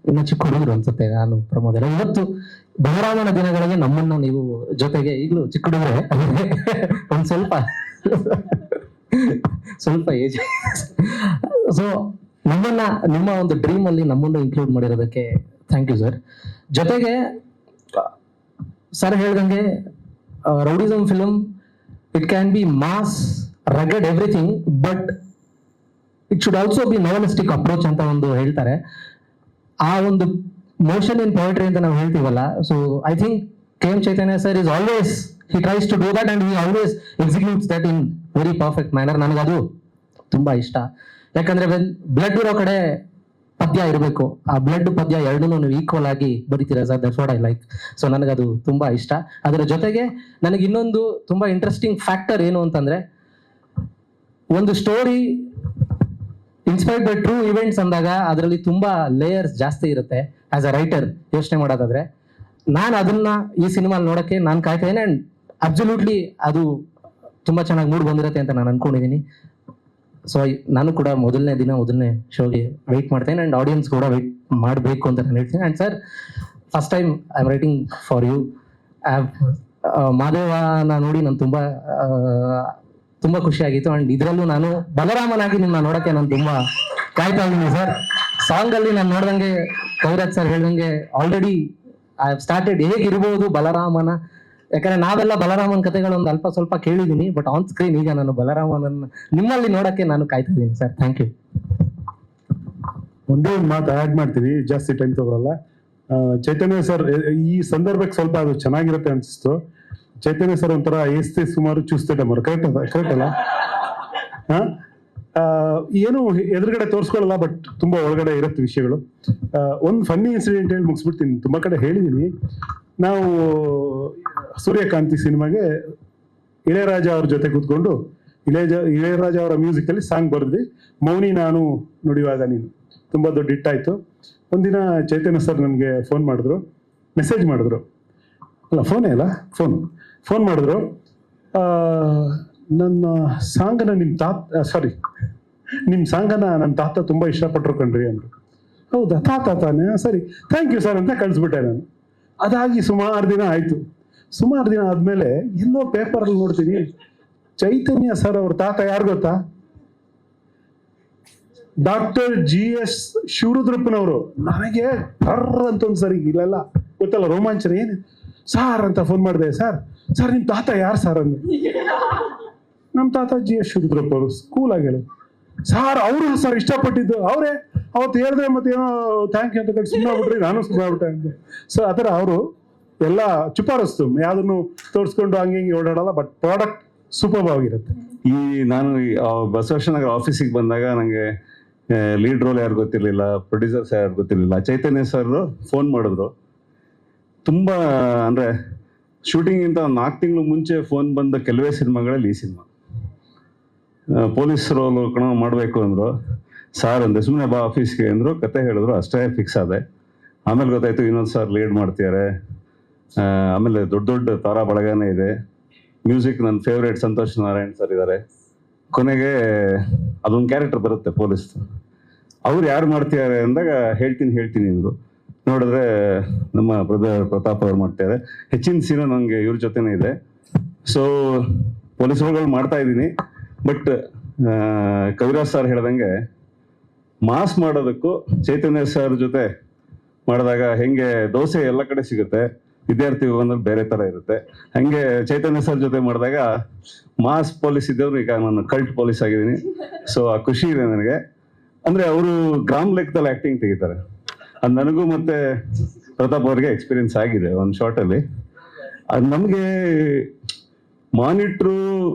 ಇನ್ನು ಚಿಕ್ಕ ಹುಡುಗರು ಅನ್ಸುತ್ತೆ ನಾನು ಪ್ರಮೋದ್ ಎಲ್ಲ. ಇವತ್ತು ಬಲರಾಮನ ದಿನಗಳಿಗೆ ನಮ್ಮನ್ನ ನೀವು ಜೊತೆಗೆ ಈಗಲೂ ಚಿಕ್ಕ ಹುಡುಗರೆ ಒಂದ್ ಸ್ವಲ್ಪ ಏಜ್. ಸೊ ನಮ್ಮನ್ನ ನಿಮ್ಮ ಒಂದು ಡ್ರೀಮ್ ಅಲ್ಲಿ ನಮ್ಮನ್ನು ಇನ್ಕ್ಲೂಡ್ ಮಾಡಿರೋದಕ್ಕೆ ಥ್ಯಾಂಕ್ ಯು ಸರ್. ಜೊತೆಗೆ ಸರ್ ಹೇಳ್ದಂಗೆ rowdyism film, it can be mass, rugged, everything, but it should also be novelistic approach ಅಂತ ಒಂದು ಹೇಳ್ತಾರೆ. ಆ ಒಂದು ಮೋಷನ್ ಇನ್ ಪೊಯಟ್ರಿ ಅಂತ ನಾವು ಹೇಳ್ತೀವಲ್ಲ. So I think KM Chaitanya sir is always, he tries to do that and he always executes that in very perfect manner. ನನಗದು ತುಂಬಾ ಇಷ್ಟ. ಯಾಕಂದ್ರೆ ಬ್ಲಡ್ ಇರೋ ಕಡೆ ಪದ್ಯ ಇರಬೇಕು, ಆ ಬ್ಲಡ್ ಪದ್ಯ ಎರಡನ್ನೂ ನೀವು ಈಕ್ವಲ್ ಆಗಿ ಬರೀತೀರಾ sir. That's what I like. So ನನಗದು ತುಂಬಾ ಇಷ್ಟ. ಅದರ ಜೊತೆಗೆ ನನಗೆ ಇನ್ನೊಂದು ತುಂಬಾ ಇಂಟ್ರೆಸ್ಟಿಂಗ್ ಫ್ಯಾಕ್ಟರ್ ಏನು ಅಂತಂದ್ರೆ, ಒಂದು story inspired by true events ಅಂದಾಗ ಅದರಲ್ಲಿ ತುಂಬಾ ಲೇಯರ್ಸ್ ಜಾಸ್ತಿ ಇರುತ್ತೆ. ಆಸ್ ಅ ರೈಟರ್ ಯೋಚನೆ ಮಾಡೋದಾದ್ರೆ ನಾನು ಅದನ್ನ ಈ ಸಿನಿಮಾ ನೋಡಕ್ಕೆ ನಾನು ಕಾಯ್ತಾ ಇದ್ದೇನೆ. ಅಂಡ್ ಅಬ್ಸಲ್ಯೂಟ್ಲಿ ಅದು ತುಂಬಾ ಚೆನ್ನಾಗಿ ಮೂಡ್ ಬಂದಿರುತ್ತೆ ಅಂತ ನಾನು ಅನ್ಕೊಂಡಿದ್ದೀನಿ. ಸೊ ನಾನು ಕೂಡ ಮೊದಲನೇ ಶೋಗೆ ವೆಯ್ಟ್ ಮಾಡ್ತೇನೆ ಅಂಡ್ ಆಡಿಯನ್ಸ್ ಕೂಡ ವೆಯ್ಟ್ ಮಾಡಬೇಕು ಅಂತ ನಾನು ಹೇಳ್ತೀನಿ. And sir, first time I am writing for you. ಮಾದೇವನ ನೋಡಿ ನಾನು ತುಂಬಾ ಖುಷಿ ಆಗಿತ್ತು. ಅಂಡ್ ಇದರಲ್ಲೂ ನಾನು ಬಲರಾಮನಾಗಿ ನಿಮ್ಮನ್ನ ನೋಡಕ್ಕೆ ನಾನು ತುಂಬಾ ಕಾಯ್ತಾ ಇದ್ದೀನಿ ಸರ್. ಸಾಂಗ್ ಅಲ್ಲಿ ನಾನು ನೋಡ್ದಂಗೆ ಕವಿರಾಜ್ ಸರ್ ಹೇಳ್ದಂಗೆ ಆಲ್ರೆಡಿ ಐ ಹ್ಯಾವ್ ಸ್ಟಾರ್ಟೆಡ್ ಹೇಗಿರ್ಬೋದು ಬಲರಾಮನ. ಯಾಕಂದ್ರೆ ನಾವೆಲ್ಲ ಬಲರಾಮನ್ ಕಥೆಗಳು ಒಂದು ಅಲ್ಪ ಸ್ವಲ್ಪ ಕೇಳಿದೀನಿ, ಬಟ್ ಆನ್ ಸ್ಕ್ರೀನ್ ಈಗ ನಾನು ಬಲರಾಮನನ್ನ ನಿಮ್ಮಲ್ಲಿ ನೋಡಕ್ಕೆ ನಾನು ಕಾಯ್ತಾ ಇದ್ದೀನಿ ಸರ್. Thank you. ಒಂದೇ ಒಂದು ಮಾತು ಆಡ್ ಮಾಡ್ತೀವಿ, ಜಾಸ್ತಿ ಟೈಮ್ ತಗೊಳಲ್ಲ. ಚೈತನ್ಯ ಸರ್ ಈ ಸಂದರ್ಭಕ್ಕೆ ಸ್ವಲ್ಪ ಅದು ಚೆನ್ನಾಗಿರುತ್ತೆ ಅನ್ಸಿಸ್ತು. ಚೈತನ್ಯ ಸರ್ ಒಂಥರ ಏಸ್ತೆ ಸುಮಾರು ಚೂಸ್ತೆ ಮರು ಕರೆಕ್ಟ್ ಅಲ್ಲ? ಏನು ಎದುರುಗಡೆ ತೋರಿಸ್ಕೊಳ್ಳಲ್ಲ, ಬಟ್ ತುಂಬಾ ಒಳಗಡೆ ಇರುತ್ತೆ ವಿಷಯಗಳು. ಒಂದು ಫನ್ನಿ ಇನ್ಸಿಡೆಂಟ್ ಹೇಳಿ ಮುಗಿಸ್ಬಿಡ್ತೀನಿ. ತುಂಬಾ ಕಡೆ ಹೇಳಿದೀನಿ. ನಾವು ಸೂರ್ಯಕಾಂತಿ ಸಿನಿಮಾಗೆ ಇಳೆಯರಾಜ ಅವ್ರ ಜೊತೆ ಕೂತ್ಕೊಂಡು ಇಳೆಯರಾಜ ಅವರ ಮ್ಯೂಸಿಕ್ ಅಲ್ಲಿ ಸಾಂಗ್ ಬರೆದ್ವಿ, ಮೌನಿ ನಾನು ನುಡಿಯುವಾಗ ನೀನು. ತುಂಬಾ ದೊಡ್ಡ ಹಿಟ್ ಆಯ್ತು. ಒಂದಿನ ಚೈತನ್ಯ ಸರ್ ನನಗೆ ಫೋನ್ ಮಾಡಿದ್ರು, ಮೆಸೇಜ್ ಮಾಡಿದ್ರು, ಅಲ್ಲ ಫೋನೇ ಅಲ್ಲ, ಫೋನ್ ಮಾಡಿದ್ರು. ನನ್ನ ಸಾಂಗನ ನಿಮ್ಮ ಸಾಂಗನ ನನ್ನ ತಾತ ತುಂಬಾ ಇಷ್ಟಪಟ್ರು ಕಣ್ರಿ ಅಂದ್ರು. ಹೌದಾ, ತಾತಾನೆ, ಸರಿ ಥ್ಯಾಂಕ್ ಯು ಸರ್ ಅಂತ ಕಳಿಸ್ಬಿಟ್ಟೆ ನಾನು. ಅದಾಗಿ ಸುಮಾರು ದಿನ ಆಯ್ತು. ಸುಮಾರು ದಿನ ಆದ್ಮೇಲೆ ಎಲ್ಲೋ ಪೇಪರಲ್ಲಿ ನೋಡ್ತೀನಿ, ಚೈತನ್ಯ ಸರ್ ಅವ್ರ ತಾತ ಯಾರು ಗೊತ್ತಾ? Doctor GS ಶಿವರುದ್ರಪ್ಪನವರು. ನನಗೆ ಟರ್ರ್ ಅಂತ ಒಂದು ಸರಿ ಇಲ್ಲೆಲ್ಲ ಗೊತ್ತಲ್ಲ ರೋಮಾಂಚನ, ಏನು ಸಾರ್ ಅಂತ ಫೋನ್ ಮಾಡಿದೆ. ಸರ್ ನಿಮ್ ತಾತ ಯಾರು ಸರ್ ಅಂದ್ರೆ, ನಮ್ಮ ತಾತ GS ಶಿವರುದ್ರಪ್ಪ ಅವರು, ಸ್ಕೂಲ್ ಆಗಿಲ್ಲ ಸಾರ್. ಅವರು ಸರ್ ಇಷ್ಟಪಟ್ಟಿದ್ದು ಅವರೇ. ಅವತ್ತು ಹೇಳಿದ್ರೆ ಮತ್ತೇನೋ ಥ್ಯಾಂಕ್ ಯು ಅಂತ ಕಟ್ಟಿ ಸುಮ್ಮನೆ ನಾನು ಸುಮ್ಮನೆ ಅಂತೆ. ಸೊ ಆ ಥರ ಅವರು ಎಲ್ಲ ಚುಪಾರಸ್ತು, ಯಾವ್ದನ್ನು ತೋರಿಸ್ಕೊಂಡು ಹಂಗೆ ಓಡಾಡಲ್ಲ, ಬಟ್ ಪ್ರಾಡಕ್ಟ್ ಸೂಪರ್ ಆಗಿರುತ್ತೆ. ನಾನು ಬಸವೇಶ್ವರನಗರ ಆಫೀಸಿಗೆ ಬಂದಾಗ ನನಗೆ ಲೀಡ್ ರೋಲ್ ಯಾರು ಗೊತ್ತಿರಲಿಲ್ಲ, ಪ್ರೊಡ್ಯೂಸರ್ಸ್ ಯಾರು ಗೊತ್ತಿರಲಿಲ್ಲ. ಚೈತನ್ಯ ಸರ್ ಫೋನ್ ಮಾಡಿದ್ರು. ತುಂಬ ಅಂದರೆ ಶೂಟಿಂಗಿಂತ 4 ತಿಂಗಳು ಮುಂಚೆ ಫೋನ್ ಬಂದ ಕೆಲವೇ ಸಿನಿಮಾಗಳಲ್ಲಿ ಈ ಸಿನಿಮಾ. ಪೊಲೀಸ್ ರೋಲ್ ಮಾಡಬೇಕು ಅಂದರು. ಸಾರ್ ಅಂದೆ, ಸುಮ್ಮನೆ ಬಾ ಆಫೀಸ್ಗೆ ಅಂದರು. ಕತೆ ಹೇಳಿದ್ರು, ಅಷ್ಟೇ ಫಿಕ್ಸ್ ಆದೆ. ಆಮೇಲೆ ಗೊತ್ತಾಯ್ತು ಇನ್ನೊಂದು ಸರ್ ಲೀಡ್ ಮಾಡ್ತಿದ್ದಾರೆ. ಆಮೇಲೆ ದೊಡ್ಡ ತಾರಾ ಬಳಗನೇ ಇದೆ. ಮ್ಯೂಸಿಕ್ ನನ್ನ ಫೇವ್ರೇಟ್ ಸಂತೋಷ್ ನಾರಾಯಣ್ ಸರ್ ಇದ್ದಾರೆ. ಕೊನೆಗೆ ಅದೊಂದು ಕ್ಯಾರೆಕ್ಟರ್ ಬರುತ್ತೆ ಪೊಲೀಸ್. ಅವ್ರು ಯಾರು ಮಾಡ್ತಿದ್ದಾರೆ ಅಂದಾಗ ಹೇಳ್ತೀನಿ ಅಂದರು. ನೋಡಿದ್ರೆ ನಮ್ಮ ಬ್ರದರ್ ಪ್ರತಾಪ್ ಅವ್ರು ಮಾಡ್ತಿದ್ದಾರೆ. ಹೆಚ್ಚಿನ ಸೀನು ನನಗೆ ಇವ್ರ ಜೊತೆನೇ ಇದೆ. ಸೊ ಪೊಲೀಸ್ ರೋಲ್ಗಳು ಮಾಡ್ತಾ ಇದ್ದೀನಿ. ಬಟ್ ಕವಿರಾಜ್ ಸರ್ ಹೇಳ್ದಂಗೆ ಮಾಸ್ ಮಾಡೋದಕ್ಕೂ ಚೈತನ್ಯ ಸರ್ ಜೊತೆ ಮಾಡಿದಾಗ ಹೆಂಗೆ ದೋಸೆ ಎಲ್ಲ ಕಡೆ ಸಿಗುತ್ತೆ, ವಿದ್ಯಾರ್ಥಿ ಭವನದಲ್ಲಿ ಬೇರೆ ತರ ಇರುತ್ತೆ, ಹಂಗೆ ಚೈತನ್ಯ ಸರ್ ಜೊತೆ ಮಾಡಿದಾಗ ಮಾಸ್ ಪೊಲೀಸ್ ಇದ್ದವ್ರು ಈಗ ನಾನು ಕಲ್ಟ್ ಪೊಲೀಸ್ ಆಗಿದ್ದೀನಿ. ಸೊ ಆ ಖುಷಿ ಇದೆ ನನಗೆ. ಅಂದ್ರೆ ಅವರು ಗ್ರಾಮ್ ಲೆಕ್ಕದಲ್ಲಿ ಆಕ್ಟಿಂಗ್ ತೆಗಿತಾರೆ. ಅದು ನನಗೂ ಮತ್ತೆ ಪ್ರತಾಪ್ ಅವ್ರಿಗೆ ಎಕ್ಸ್ಪೀರಿಯನ್ಸ್ ಆಗಿದೆ ಒಂದು ಶಾರ್ಟ್ ಅಲ್ಲಿ. ಅದು ನಮ್ಗೆ ಮಾನಿಟ್ರು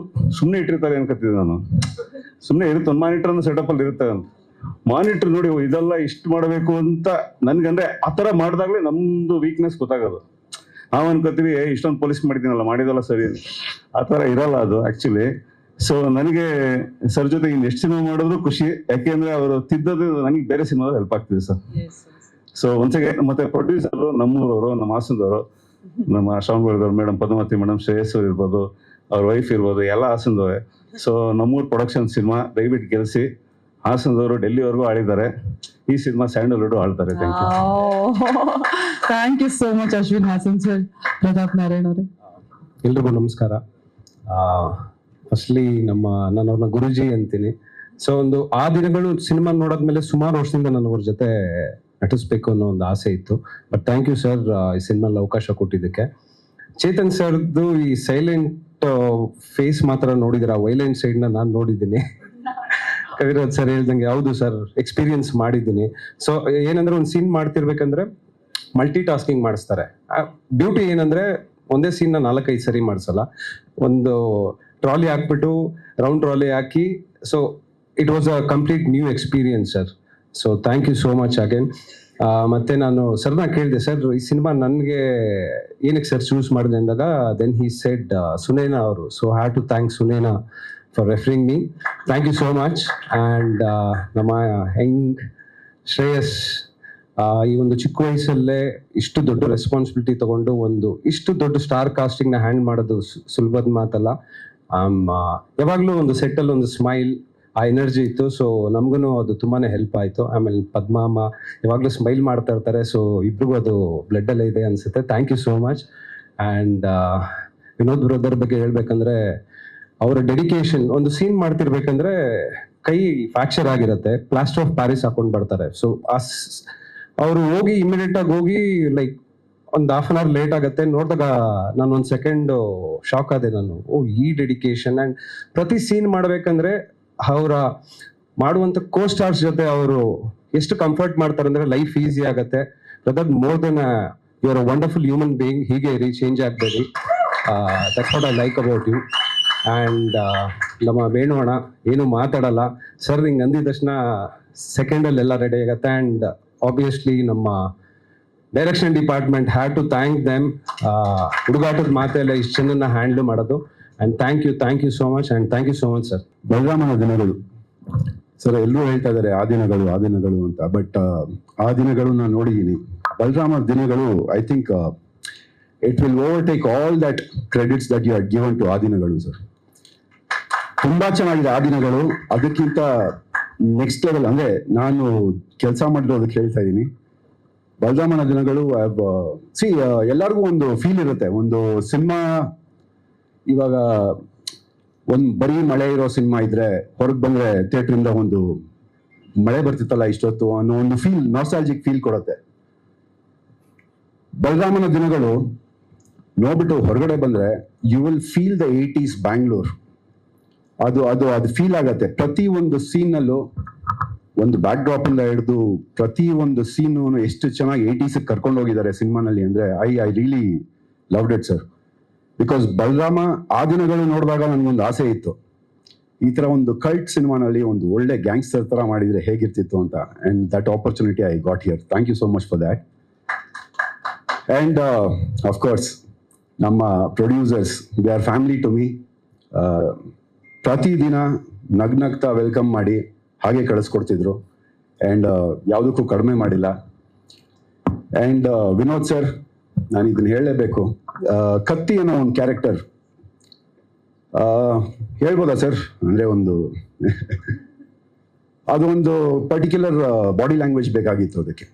ಸುಮ್ಮನೆ ಇಟ್ಟಿರ್ತಾರೆ ಅನ್ಕೋತಿದ್ದೆ ನಾನು. ಸುಮ್ಮನೆ ಇರುತ್ತೆ, ಒಂದು ಮಾನಿಟರ್ ಸೆಟಪ್ ಅಲ್ಲಿ ಇರುತ್ತೆ ಅಂತ. ಮಾನಿಟರ್ ನೋಡಿ ಇದೆಲ್ಲ ಇಷ್ಟು ಮಾಡಬೇಕು ಅಂತ ನನ್ಗಂದ್ರೆ ಆ ತರ ಮಾಡಿದಾಗ್ಲೇ ನಮ್ದು ವೀಕ್ನೆಸ್ ಗೊತ್ತಾಗೋದು. ನಾವ್ ಅನ್ಕೋತೀವಿ ಇಷ್ಟೊಂದು ಪೊಲೀಸ್ ಮಾಡಿದ್ದೀನಲ್ಲ, ಮಾಡಿದಲ್ಲ ಸರಿ, ಆ ತರ ಇರಲ್ಲ ಅದು ಆಕ್ಚುಲಿ. ಸೊ ನನಗೆ ಸರ್ ಜೊತೆ ಇನ್ನು ಎಷ್ಟು ಸಿನಿಮಾ ಮಾಡಿದ್ರು ಖುಷಿ, ಯಾಕೆಂದ್ರೆ ಅವರು ತಿದ್ದೋದು ನನಗೆ ಬೇರೆ ಸಿನಿಮಾದಲ್ಲಿ ಹೆಲ್ಪ್ ಆಗ್ತಿದೆ ಸರ್. ಸೊ ಒಂದ್ಸಗೆ ಮತ್ತೆ ಪ್ರೊಡ್ಯೂಸರ್ ನಮ್ಮೂರವರು, ನಮ್ಮ ಹಾಸನದವರು, ನಮ್ಮ ಶ್ರಾವಣ್ ಮೇಡಮ್, ಪದ್ಮಾವತಿ ಮೇಡಮ್, ಶ್ರೇಯಸ್ ಅವ್ರು ಇರ್ಬೋದು, ಅವ್ರ ವೈಫ್ ಇರ್ಬೋದು, ಎಲ್ಲ ಹಾಸನದವೇ. ಸೊ ನಮ್ಮೂರ್ ಪ್ರೊಡಕ್ಷನ್ ಸಿನಿಮಾ ದಯವಿಟ್ಟು ಗೆಲ್ಸಿ. ಹಾಸನದವರು ಡೆಲ್ಲಿವರೆಗೂ ಆಳಿದ್ದಾರೆ, ಈ ಸಿನಿಮಾ ಸ್ಯಾಂಡಲ್ವುಡ್ ಆಳ್ತಾರೆ. Thank you. Thank you so much Ashwin Hassan sir. Pratap Narayan ಅವರೇ. ಎಲ್ರಿಗೂ ನಮಸ್ಕಾರ. ಫಸ್ಟ್ಲಿ ನಾನು ಅವ್ರನ್ನ ಗುರುಜಿ ಅಂತೀನಿ. ಸೊ ಒಂದು ಆ ದಿನಗಳು ಸಿನಿಮಾ ನೋಡಾದ್ಮೇಲೆ ಸುಮಾರು ವರ್ಷದಿಂದ ನಾನು ಅವ್ರ ಜೊತೆ ನಟಿಸ್ಬೇಕು ಅನ್ನೋ ಒಂದು ಆಸೆ ಇತ್ತು. ಬಟ್ ಥ್ಯಾಂಕ್ ಯು ಸರ್ ಈ ಸಿನಿಮಾಲ್ಲಿ ಅವಕಾಶ ಕೊಟ್ಟಿದ್ದಕ್ಕೆ. ಚೇತನ್ ಸರ್ದು ಈ ಸೈಲೆಂಟ್ ಫೇಸ್ ಮಾತ್ರ ನೋಡಿದ್ರೆ, ಆ ವೈಲೆಂಟ್ ಸೈಡ್ನ ನಾನು ನೋಡಿದ್ದೀನಿ. ಕವಿರಾಜ್ ಸರ್ ಹೇಳ್ದಂಗೆ ಹೌದು ಸರ್, ಎಕ್ಸ್ಪೀರಿಯನ್ಸ್ ಮಾಡಿದ್ದೀನಿ. ಸೊ ಏನಂದ್ರೆ ಒಂದು ಸೀನ್ ಮಾಡ್ತಿರ್ಬೇಕಂದ್ರೆ ಮಲ್ಟಿ ಟಾಸ್ಕಿಂಗ್ ಮಾಡಿಸ್ತಾರೆ. ಬ್ಯೂಟಿ ಏನಂದ್ರೆ ಒಂದೇ ಸೀನ್ 4-5 ಸರಿ ಮಾಡಿಸಲ್ಲ. ಒಂದು ಟ್ರಾಲಿ ಹಾಕ್ಬಿಟ್ಟು ರೌಂಡ್ ಟ್ರಾಲಿ ಹಾಕಿ, so it was a complete new experience sir. So thank you so much again. ಮತ್ತೆ ನಾನು ಸರ್ನ ಕೇಳಿದೆ, ಸರ್ ಈ ಸಿನಿಮಾ ನನಗೆ ಏನಕ್ಕೆ ಸರ್ ಚೂಸ್ ಮಾಡಿದೆ ಅಂದಾಗ ದೆನ್ ಹಿ ಸೆಡ್ ಸುನೇನಾ ಅವರು. So have to thank Sunena for referring me. Thank you so much. And ನಮ್ಮ ಹೆಂಗ್ ಶ್ರೇಯಸ್ ಈ ಒಂದು ಚಿಕ್ಕ ವಯಸ್ಸಲ್ಲೇ ಇಷ್ಟು ದೊಡ್ಡ ರೆಸ್ಪಾನ್ಸಿಬಿಲಿಟಿ ತಗೊಂಡು ಇಷ್ಟು ದೊಡ್ಡ ಸ್ಟಾರ್ ಕಾಸ್ಟಿಂಗ್ನ ಹ್ಯಾಂಡ್ ಮಾಡೋದು ಸುಲಭದ ಮಾತಲ್ಲ. ಯಾವಾಗಲೂ ಒಂದು ಸೆಟ್ಟಲ್ಲಿ ಒಂದು ಸ್ಮೈಲ್, ಆ ಎನರ್ಜಿ ಇತ್ತು. ಸೊ ನಮಗೂ ಅದು ತುಂಬಾನೇ ಹೆಲ್ಪ್ ಆಯಿತು. ಆಮೇಲೆ ಪದ್ಮಮ್ಮ ಯಾವಾಗಲೂ ಸ್ಮೈಲ್ ಮಾಡ್ತಾ ಇರ್ತಾರೆ. ಸೊ ಇಬ್ರಿಗೂ ಅದು ಬ್ಲಡ್ಡಲ್ಲೇ ಇದೆ ಅನ್ಸುತ್ತೆ. Thank you so much. And Vinod brother ಬಗ್ಗೆ ಹೇಳ್ಬೇಕಂದ್ರೆ ಅವರ ಡೆಡಿಕೇಶನ್, ಒಂದು ಸೀನ್ ಮಾಡ್ತಿರ್ಬೇಕಂದ್ರೆ ಕೈ ಫ್ರಾಕ್ಚರ್ ಆಗಿರುತ್ತೆ, ಪ್ಲಾಸ್ಟರ್ ಆಫ್ ಪ್ಯಾರಿಸ್ ಹಾಕೊಂಡು ಬರ್ತಾರೆ. ಸೊ ಅವರು ಹೋಗಿ ಇಮಿಡಿಯೇಟ್ ಆಗಿ ಹೋಗಿ ಲೈಕ್ ಒಂದು ಹಾಫ್ ಅನ್ ಅವರ್ ಲೇಟ್ ಆಗುತ್ತೆ. ನೋಡಿದಾಗ ನಾನು ಒಂದು ಸೆಕೆಂಡ್ ಶಾಕ್ ಆದೆ ನಾನು. ಈ ಡೆಡಿಕೇಶನ್. ಆ್ಯಂಡ್ ಪ್ರತಿ ಸೀನ್ ಮಾಡ್ಬೇಕಂದ್ರೆ ಅವರ ಮಾಡುವಂತ ಕೋ ಸ್ಟಾರ್ಸ್ ಜೊತೆ ಅವರು ಎಷ್ಟು ಕಂಫರ್ಟ್ ಮಾಡ್ತಾರೆ ಅಂದ್ರೆ ಲೈಫ್ ಈಸಿ ಆಗುತ್ತೆ. Brother, more than you are a wonderful human being. ಹೀಗೆ ಇರಿ, ಚೇಂಜ್ ಆಗಬೇಡಿ. That's what I like about you. And ನಮ್ಮ ವೇಣುವಣ ಏನು ಮಾತಾಡಲ್ಲ ಸರ್, ಹಿಂಗೆ ಅಂದಿದ ತಕ್ಷಣ ಸೆಕೆಂಡಲ್ಲೆಲ್ಲ ರೆಡಿ ಆಗುತ್ತೆ. ಆ್ಯಂಡ್ ಆಬ್ವಿಯಸ್ಲಿ ನಮ್ಮ direction department have to thank them. ಹುಡುಗಾಟದ ಮಾತೆಲ್ಲ ಇಷ್ಟು ಜನನ್ನ ಹ್ಯಾಂಡಲ್ ಮಾಡೋದು. And thank you so much. And thank you so much sir. ಬಲರಾಮನ ದಿನಗಳು ಸರ್, ಎಲ್ಲರೂ ಹೇಳ್ತಾ ಇದ್ದಾರೆ ಆ ದಿನಗಳು ಅಂತ. ಬಟ್ ಆ ದಿನಗಳು ನಾನು ನೋಡಿದ್ದೀನಿ. Balarama Dinagalu I think it will overtake all that credits that you had given to Aa Dinagalu sir. ತುಂಬಾ ಚೆನ್ನಾಗಿದೆ ಆ ದಿನಗಳು. ಅದಕ್ಕಿಂತ ನೆಕ್ಸ್ಟ್ ಲೆವೆಲ್ ಅಂದ್ರೆ ನಾನು ಕೆಲಸ ಮಾಡಿರೋದಕ್ಕೆ ಹೇಳ್ತಾ ಇದ್ದೀನಿ. ಬಲರಾಮನ ದಿನಗಳು ಎಲ್ಲರಿಗೂ ಒಂದು ಫೀಲ್ ಇರುತ್ತೆ. ಒಂದು ಸಿನಿಮಾ ಇವಾಗ ಬರೀ ಮಳೆ ಇರೋ ಸಿನಿಮಾ ಇದ್ರೆ ಹೊರಗೆ ಬಂದ್ರೆ ಥಿಯೇಟರ್ ಇಂದ ಒಂದು ಮಳೆ ಬರ್ತಿತ್ತಲ್ಲ ಇಷ್ಟೊತ್ತು ಅನ್ನೋ ಒಂದು ಫೀಲ್, ನಾಸ್ಟಾಲ್ಜಿಕ್ ಫೀಲ್ ಕೊಡುತ್ತೆ. ಬಲರಾಮನ ದಿನಗಳು ನೋಡ್ಬಿಟ್ಟು ಹೊರಗಡೆ ಬಂದ್ರೆ you will feel the 80s Bangalore. ಅದು ಫೀಲ್ ಆಗತ್ತೆ. ಪ್ರತಿ ಒಂದು ಸೀನ್ ಅಲ್ಲೂ ಒಂದು ಬ್ಯಾಕ್ ಡ್ರಾಪ್ ಇಂದ ಹಿಡಿದು ಪ್ರತಿ ಒಂದು ಸೀನ್ ಎಷ್ಟು ಚೆನ್ನಾಗಿ 80s ಕರ್ಕೊಂಡು ಹೋಗಿದ್ದಾರೆ ಸಿನಿಮಾನಲ್ಲಿ ಅಂದ್ರೆ I really loved it sir. Because Balarama ಆ ದಿನಗಳು ನೋಡಿದಾಗ ನನ್ಗೊಂದು ಆಸೆ ಇತ್ತು, ಈ ತರ ಒಂದು ಕಲ್ಟ್ ಸಿನಿಮಾನಲ್ಲಿ ಒಂದು ಒಳ್ಳೆ ಗ್ಯಾಂಗ್ಸ್ಟರ್ ತರ ಮಾಡಿದ್ರೆ ಹೇಗಿರ್ತಿತ್ತು ಅಂತ. And that opportunity I got here. Thank you so much for that. And of course ನಮ್ಮ producers, they are family to me. ಪ್ರತಿದಿನ ನಗ್ನಗ್ತಾ ವೆಲ್ಕಮ್ ಮಾಡಿ ಹಾಗೆ ಕಳಿಸ್ಕೊಡ್ತಿದ್ರು. ಆ್ಯಂಡ್ ಯಾವುದಕ್ಕೂ ಕಡಿಮೆ ಮಾಡಿಲ್ಲ. ಆ್ಯಂಡ್ ವಿನೋದ್ ಸರ್, ನಾನು ಇದನ್ನ ಹೇಳಲೇಬೇಕು. ಕತ್ತಿ ಅನ್ನೋ ಒಂದು ಕ್ಯಾರೆಕ್ಟರ್ ಹೇಳ್ಬೋದಾ ಸರ್? ಅಂದ್ರೆ ಅದೊಂದು ಪರ್ಟಿಕ್ಯುಲರ್ ಬಾಡಿ ಲ್ಯಾಂಗ್ವೇಜ್ ಬೇಕಾಗಿತ್ತು ಅದಕ್ಕೆ.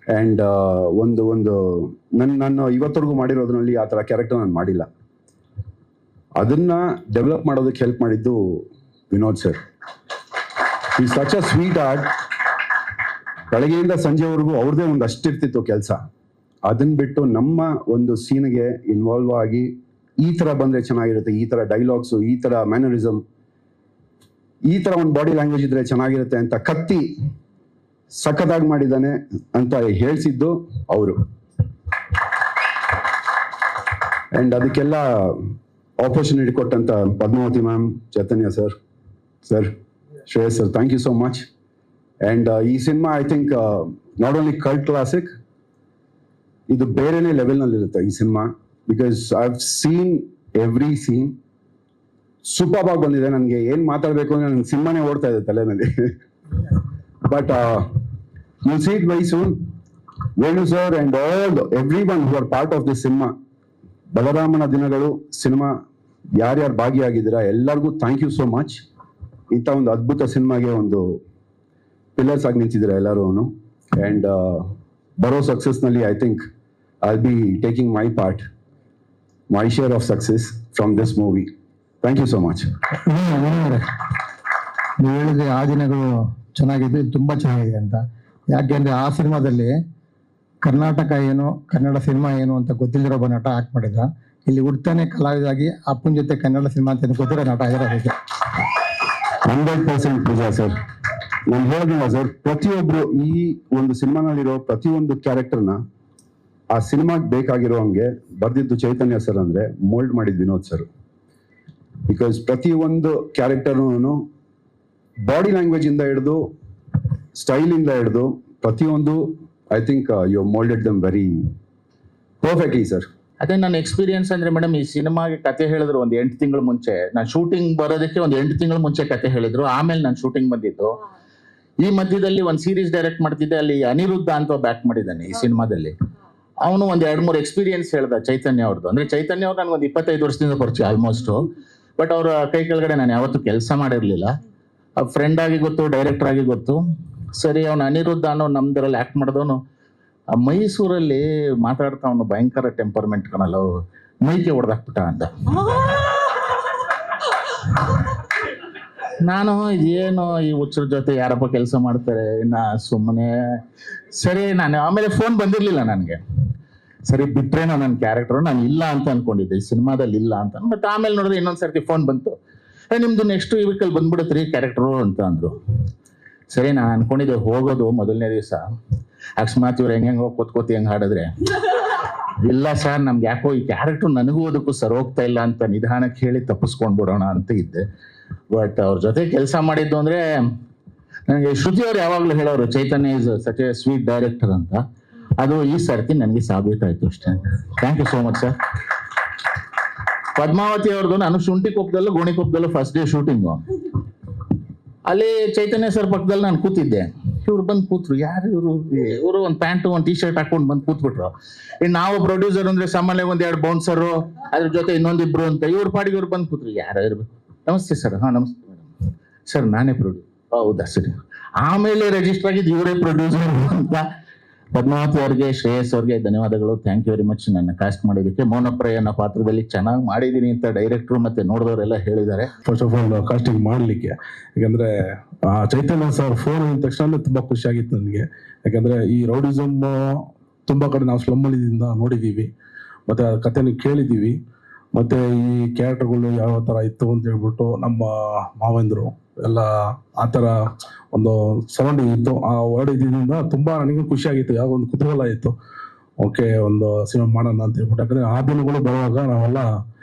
ಆ್ಯಂಡ್ ನಾನು ಇವತ್ತರೆಗೂ ಮಾಡಿರೋದ್ರಲ್ಲಿ ಆ ಥರ ಕ್ಯಾರೆಕ್ಟರ್ ನಾನು ಮಾಡಿಲ್ಲ. ಅದನ್ನ ಡೆವಲಪ್ ಮಾಡೋದಕ್ಕೆ ಹೆಲ್ಪ್ ಮಾಡಿದ್ದು ವಿನೋದ್ ಸರ್. ಈ ಸಚ್ ಅ ಸ್ವೀಟ್ ಆರ್ಟ್. ಬೆಳಗ್ಗೆಯಿಂದ ಸಂಜೆವರೆಗೂ ಅವ್ರದೇ ಒಂದು ಅಷ್ಟಿರ್ತಿತ್ತು ಕೆಲಸ. ಅದನ್ನ ಬಿಟ್ಟು ನಮ್ಮ ಒಂದು ಸೀನ್ಗೆ ಇನ್ವಾಲ್ವ್ ಆಗಿ ಈ ತರ ಬಂದ್ರೆ ಚೆನ್ನಾಗಿರುತ್ತೆ, ಈ ತರ ಡೈಲಾಗ್ಸು, ಈ ತರ ಮ್ಯಾನರಿಸಮ್, ಈ ತರ ಒಂದು ಬಾಡಿ ಲ್ಯಾಂಗ್ವೇಜ್ ಇದ್ರೆ ಚೆನ್ನಾಗಿರುತ್ತೆ ಅಂತ ಕತ್ತಿ ಸಖತ್ತಾಗಿ ಮಾಡಿದ್ದಾನೆ ಅಂತ ಹೇಳ್ಸಿದ್ದು ಅವರು. ಅಂಡ್ ಅದಕ್ಕೆಲ್ಲ ಆಪರ್ಚುನಿಟಿ ಕೊಟ್ಟಂತ Padmavati ma'am, Chaitanya sir, Shreyas sir, thank you so much. And ಈ cinema I think not only cult classic, ಇದು ಬೇರೆನೇ ಲೆವೆಲ್ನಲ್ಲಿ ಇರುತ್ತೆ ಈ cinema. Because I have seen every scene, super ಆಗಿ ಬಂದಿದೆ. ನನಗೆ ಏನ್ ಮಾತಾಡ್ಬೇಕು ಅಂದ್ರೆ ನನ್ಗೆ ಸಿನಿಮಾನೇ ಓಡ್ತಾ ಇದೆ ತಲೆನಲ್ಲಿ. But you see it very soon. Venu sir and all everyone who are part of this cinema, ಬಲರಾಮನ ದಿನಗಳು ಸಿನಿಮಾ ಯಾರ್ಯಾರು ಭಾಗಿಯಾಗಿದ್ದೀರಾ ಎಲ್ಲರಿಗೂ ಥ್ಯಾಂಕ್ ಯು ಸೋ ಮಚ್. ಇಂಥ ಒಂದು ಅದ್ಭುತ ಸಿನಿಮಾಗೆ ಒಂದು ಪಿಲ್ಲರ್ಸ್ ಆಗಿ ನಿಂತಿದ್ದೀರಾ ಎಲ್ಲರೂ. ಅಂಡ್ ಬರೋ ಸಕ್ಸಸ್ನಲ್ಲಿ I think I will be taking my part, my share of success from this movie. Thank you so much. ನೀವು ಹೇಳಿದ್ರೆ ಆ ದಿನಗಳು ಚೆನ್ನಾಗಿದೆ, ತುಂಬಾ ಚೆನ್ನಾಗಿದೆ ಅಂತ. ಯಾಕೆಂದ್ರೆ ಆ ಸಿನಿಮಾದಲ್ಲಿ ಕರ್ನಾಟಕ ಏನು, ಕನ್ನಡ ಸಿನಿಮಾ ಏನು ಅಂತ ಗೊತ್ತಿಲ್ಲದಿರೋ ಒಬ್ಬ ನಟ ಆಕ್ಟ್ ಮಾಡಿದ. ಇಲ್ಲಿ ಹುಡ್ತಾನೆ ಕಲಾವಿದಾಗಿ ಅಪ್ಪನ ಜೊತೆ ಕನ್ನಡ ಸಿನಿಮಾ ಅಂತ ಗೊತ್ತಿರೋ ನಟ ಇರೋದಕ್ಕೆ 100% ನಿಜ ಸರ್. ನಾನು ಹೇಳಿದ್ನಲ್ಲ ಸರ್, ಪ್ರತಿಯೊಬ್ರು ಈ ಒಂದು ಸಿನಿಮಾನಲ್ಲಿರೋ ಪ್ರತಿಯೊಂದು ಕ್ಯಾರೆಕ್ಟರ್ನ ಆ ಸಿನಿಮಾಗೆ ಬೇಕಾಗಿರೋ ಹಂಗೆ ಬರ್ದಿದ್ದು ಚೈತನ್ಯ ಸರ್ ಅಂದ್ರೆ ಮೋಲ್ಡ್ ಮಾಡಿದ್ ವಿನೋದ್ ಸರ್. ಬಿಕಾಸ್ ಪ್ರತಿಯೊಂದು ಕ್ಯಾರೆಕ್ಟರ್ನು ಬಾಡಿ ಲ್ಯಾಂಗ್ವೇಜ್ ಇಂದ ಹಿಡಿದು ಸ್ಟೈಲ್ ಇಂದ ಹಿಡಿದು ಪ್ರತಿಯೊಂದು I think you moulded them very perfectly sir. ಅದೇ ನನ್ನ ಎಕ್ಸ್ಪೀರಿಯನ್ಸ್ ಅಂದ್ರೆ ಮೇಡಮ್, ಈ ಸಿನಿಮಾಗೆ ಕತೆ ಹೇಳಿದ್ರು ಒಂದು 8 ತಿಂಗಳು ಮುಂಚೆ. ನಾನು ಶೂಟಿಂಗ್ ಬರೋದಕ್ಕೆ ಒಂದು 8 ತಿಂಗಳು ಮುಂಚೆ ಕತೆ ಹೇಳಿದ್ರು. ಆಮೇಲೆ ನಾನು ಶೂಟಿಂಗ್ ಬಂದಿದ್ದು. ಈ ಮಧ್ಯದಲ್ಲಿ ಒಂದು ಸೀರೀಸ್ ಡೈರೆಕ್ಟ್ ಮಾಡ್ತಿದ್ದೆ, ಅಲ್ಲಿ ಅನಿರುದ್ಧ ಅಂತ ಬ್ಯಾಕ್ ಮಾಡಿದ್ದಾನೆ ಈ ಸಿನಿಮಾದಲ್ಲಿ. ಅವನು ಒಂದು 2-3 ಎಕ್ಸ್ಪೀರಿಯನ್ಸ್ ಹೇಳ್ದ ಚೈತನ್ಯ ಅವ್ರದ್ದು. ಅಂದ್ರೆ ಚೈತನ್ಯ ಅವ್ರು ನನಗೊಂದು 25 ವರ್ಷದಿಂದ ಪರಿಚಯ ಆಲ್ಮೋಸ್ಟ್. ಬಟ್ ಅವ್ರ ಕೈ ಕೆಳಗಡೆ ನಾನು ಯಾವತ್ತೂ ಕೆಲಸ ಮಾಡಿರ್ಲಿಲ್ಲ. ಫ್ರೆಂಡ್ ಆಗಿ ಗೊತ್ತು, ಡೈರೆಕ್ಟರ್ ಆಗಿ ಗೊತ್ತು. ಸರಿ, ಅವನು ಅನಿರುದ್ಧ ಅನ್ನೋ ನಮ್ದ್ರಲ್ಲಿ ಆಕ್ಟ್ ಮಾಡಿದವನು ಮೈಸೂರಲ್ಲಿ ಮಾತಾಡ್ತಾ ಅವನು ಭಯಂಕರ ಟೆಂಪರ್ಮೆಂಟ್ ಕಾಣಲ್ಲ, ಮೈಕೆ ಹೊಡೆದಾಕ್ಬಿಟ್ಟ ಅಂತ. ನಾನು ಇದೇನು ಈ ಹುಚ್ಚರ ಜೊತೆ ಯಾರಪ್ಪ ಕೆಲಸ ಮಾಡ್ತಾರೆ ಇನ್ನ ಸುಮ್ಮನೆ. ಸರಿ, ನಾನು ಆಮೇಲೆ ಫೋನ್ ಬಂದಿರ್ಲಿಲ್ಲ ನನಗೆ. ಸರಿ ಬಿಟ್ರೇನೋ ನನ್ನ ಕ್ಯಾರೆಕ್ಟರ್, ನಾನು ಇಲ್ಲ ಅಂತ ಅನ್ಕೊಂಡಿದ್ದೆ ಈ ಸಿನಿಮಾದಲ್ಲಿ ಇಲ್ಲ ಅಂತ. ಬಟ್ ಆಮೇಲೆ ನೋಡಿದ್ರೆ ಇನ್ನೊಂದ್ಸರ್ತಿ ಫೋನ್ ಬಂತು, ನಿಮ್ದು ನೆಕ್ಸ್ಟ್ ವೀಕಲ್ಲಿ ಬಂದ್ಬಿಡತ್ರಿ ಕ್ಯಾರೆಕ್ಟರು ಅಂತ ಅಂದ್ರು. ಸರಿ, ನಾನು ಅನ್ಕೊಂಡಿದ್ದೆ ಹೋಗೋದು ಮೊದಲನೇ ದಿವಸ, ಅಕಸ್ಮಾತ್ ಇವ್ರು ಹೆಂಗೆ ಕೂತ್ಕೋತಿ ಹೆಂಗೆ ಹಾಡಿದ್ರೆ, ಇಲ್ಲ ಸರ್ ನಮ್ಗೆ ಯಾಕೋ ಈ ಕ್ಯಾರೆಕ್ಟರ್ ನನಗೂ ಅದಕ್ಕೂ ಸರ್ ಹೋಗ್ತಾ ಇಲ್ಲ ಅಂತ ನಿಧಾನಕ್ಕೆ ಹೇಳಿ ತಪ್ಪಿಸ್ಕೊಂಡ್ಬಿಡೋಣ ಅಂತ ಇದ್ದೆ. ಬಟ್ ಅವ್ರ ಜೊತೆ ಕೆಲಸ ಮಾಡಿದ್ದು ಅಂದ್ರೆ ನನಗೆ ಶ್ರುತಿ ಅವ್ರು ಯಾವಾಗ್ಲೂ ಹೇಳೋರು Chaitanya is such a sweet director ಅಂತ. ಅದು ಈ ಸರ್ತಿ ನನಗೆ ಸಾಬೀತಾಯ್ತು ಅಷ್ಟೇ. ಥ್ಯಾಂಕ್ ಯು ಸೋ ಮಚ್ ಸರ್. ಪದ್ಮಾವತಿ ಅವ್ರದ್ದು ನಾನು ಶುಂಠಿಕೊಪ್ಪದಲ್ಲೂ ಗೋಣಿಕೊಪ್ಪದಲ್ಲೂ ಫಸ್ಟ್ ಡೇ ಶೂಟಿಂಗು. ಅಲ್ಲಿ ಚೈತನ್ಯ ಸರ್ ಪಕ್ಕದಲ್ಲಿ ನಾನು ಕೂತಿದ್ದೆ. ಇವ್ರು ಬಂದು ಕೂತ್ರು, ಯಾರು ಇವರು ಒಂದು ಪ್ಯಾಂಟು ಒಂದು ಟೀ ಶರ್ಟ್ ಹಾಕೊಂಡು ಬಂದು ಕೂತ್ಬಿಟ್ರು. ಇನ್ನು ನಾವು ಪ್ರೊಡ್ಯೂಸರ್ ಅಂದ್ರೆ ಸಾಮಾನ್ಯ 1-2 ಬೌನ್ಸರು, ಅದ್ರ ಜೊತೆ ಇನ್ನೊಂದಿಬ್ರು ಅಂತ. ಇವ್ರ ಪಾಡಿಗೆ ಇವ್ರು ಬಂದು ಕೂತ್ರು, ಯಾರು ಇರ್ಬೇಕು. ನಮಸ್ತೆ ಸರ್. ಹಾ ನಮಸ್ತೆ ಮೇಡಮ್. ಸರ್ ನಾನೇ ಪ್ರೊಡ್ಯೂಸರ್. ಹೌದಾ ಸರಿ. ಆಮೇಲೆ ರಿಜಿಸ್ಟರ್ ಆಗಿದ್ದು ಇವರೇ ಪ್ರೊಡ್ಯೂಸರ್ ಅಂತ. ಪದ್ಮಾವತಿ ಅವ್ರಿಗೆ, ಶ್ರೇಯಸ್ ಅವ್ರಿಗೆ ಧನ್ಯವಾದಗಳು. ಥ್ಯಾಂಕ್ ಯು ವೆರಿ ಮಚ್ ನನ್ನ ಕಾಸ್ಟ್ ಮಾಡೋದಕ್ಕೆ. ಮೌನಪ್ರಿಯ ಅನ್ನೋ ಪಾತ್ರದಲ್ಲಿ ಚೆನ್ನಾಗಿ ಮಾಡಿದ್ದೀನಿ ಅಂತ ಡೈರೆಕ್ಟ್ರು ಮತ್ತೆ ನೋಡಿದವರೆಲ್ಲ ಹೇಳಿದ್ದಾರೆ. ಫಸ್ಟ್ ಆಫ್ ಆಲ್ ಕಾಸ್ಟಿಂಗ್ ಮಾಡಲಿಕ್ಕೆ, ಯಾಕಂದ್ರೆ ಚೈತನ್ಯ ಸರ್ ಫೋನ್ ಅಂದ ತಕ್ಷಣ ತುಂಬಾ ಖುಷಿ ಆಗಿತ್ತು ನನಗೆ. ಯಾಕಂದ್ರೆ ಈ ರೌಡಿಸಮ್ ತುಂಬಾ ಕಡೆ ನಾವು ಸ್ಲಮ್ಮಲ್ಲಿಂದ ನೋಡಿದೀವಿ, ಮತ್ತೆ ಆ ಕಥೆನ ಕೇಳಿದೀವಿ, ಮತ್ತೆ ಈ ಕ್ಯಾರೆಕ್ಟರ್ಗಳು ಯಾವ ತರ ಇತ್ತು ಅಂತ ಹೇಳ್ಬಿಟ್ಟು ನಮ್ಮ ಮಾವಂದ್ರು ಎಲ್ಲ ಆ ತರ ಒಂದು ಸರೌಂಡಿಂಗ್ ಇತ್ತು. ಆ ವರ್ಡ್ ಇದರಿಂದ ತುಂಬಾ ನನಗೂ ಖುಷಿ ಆಗಿತ್ತು, ಯಾವ ಒಂದು ಕುತೂಹಲ ಇತ್ತು. ಓಕೆ, ಒಂದು ಸಿನಿಮಾ ಮಾಡೋಣ ಅಂತ ಹೇಳ್ಬಿಟ್ಟು. ಯಾಕಂದ್ರೆ ಆ ದಿನಗಳು ಬರುವಾಗ ನಾವೆಲ್ಲ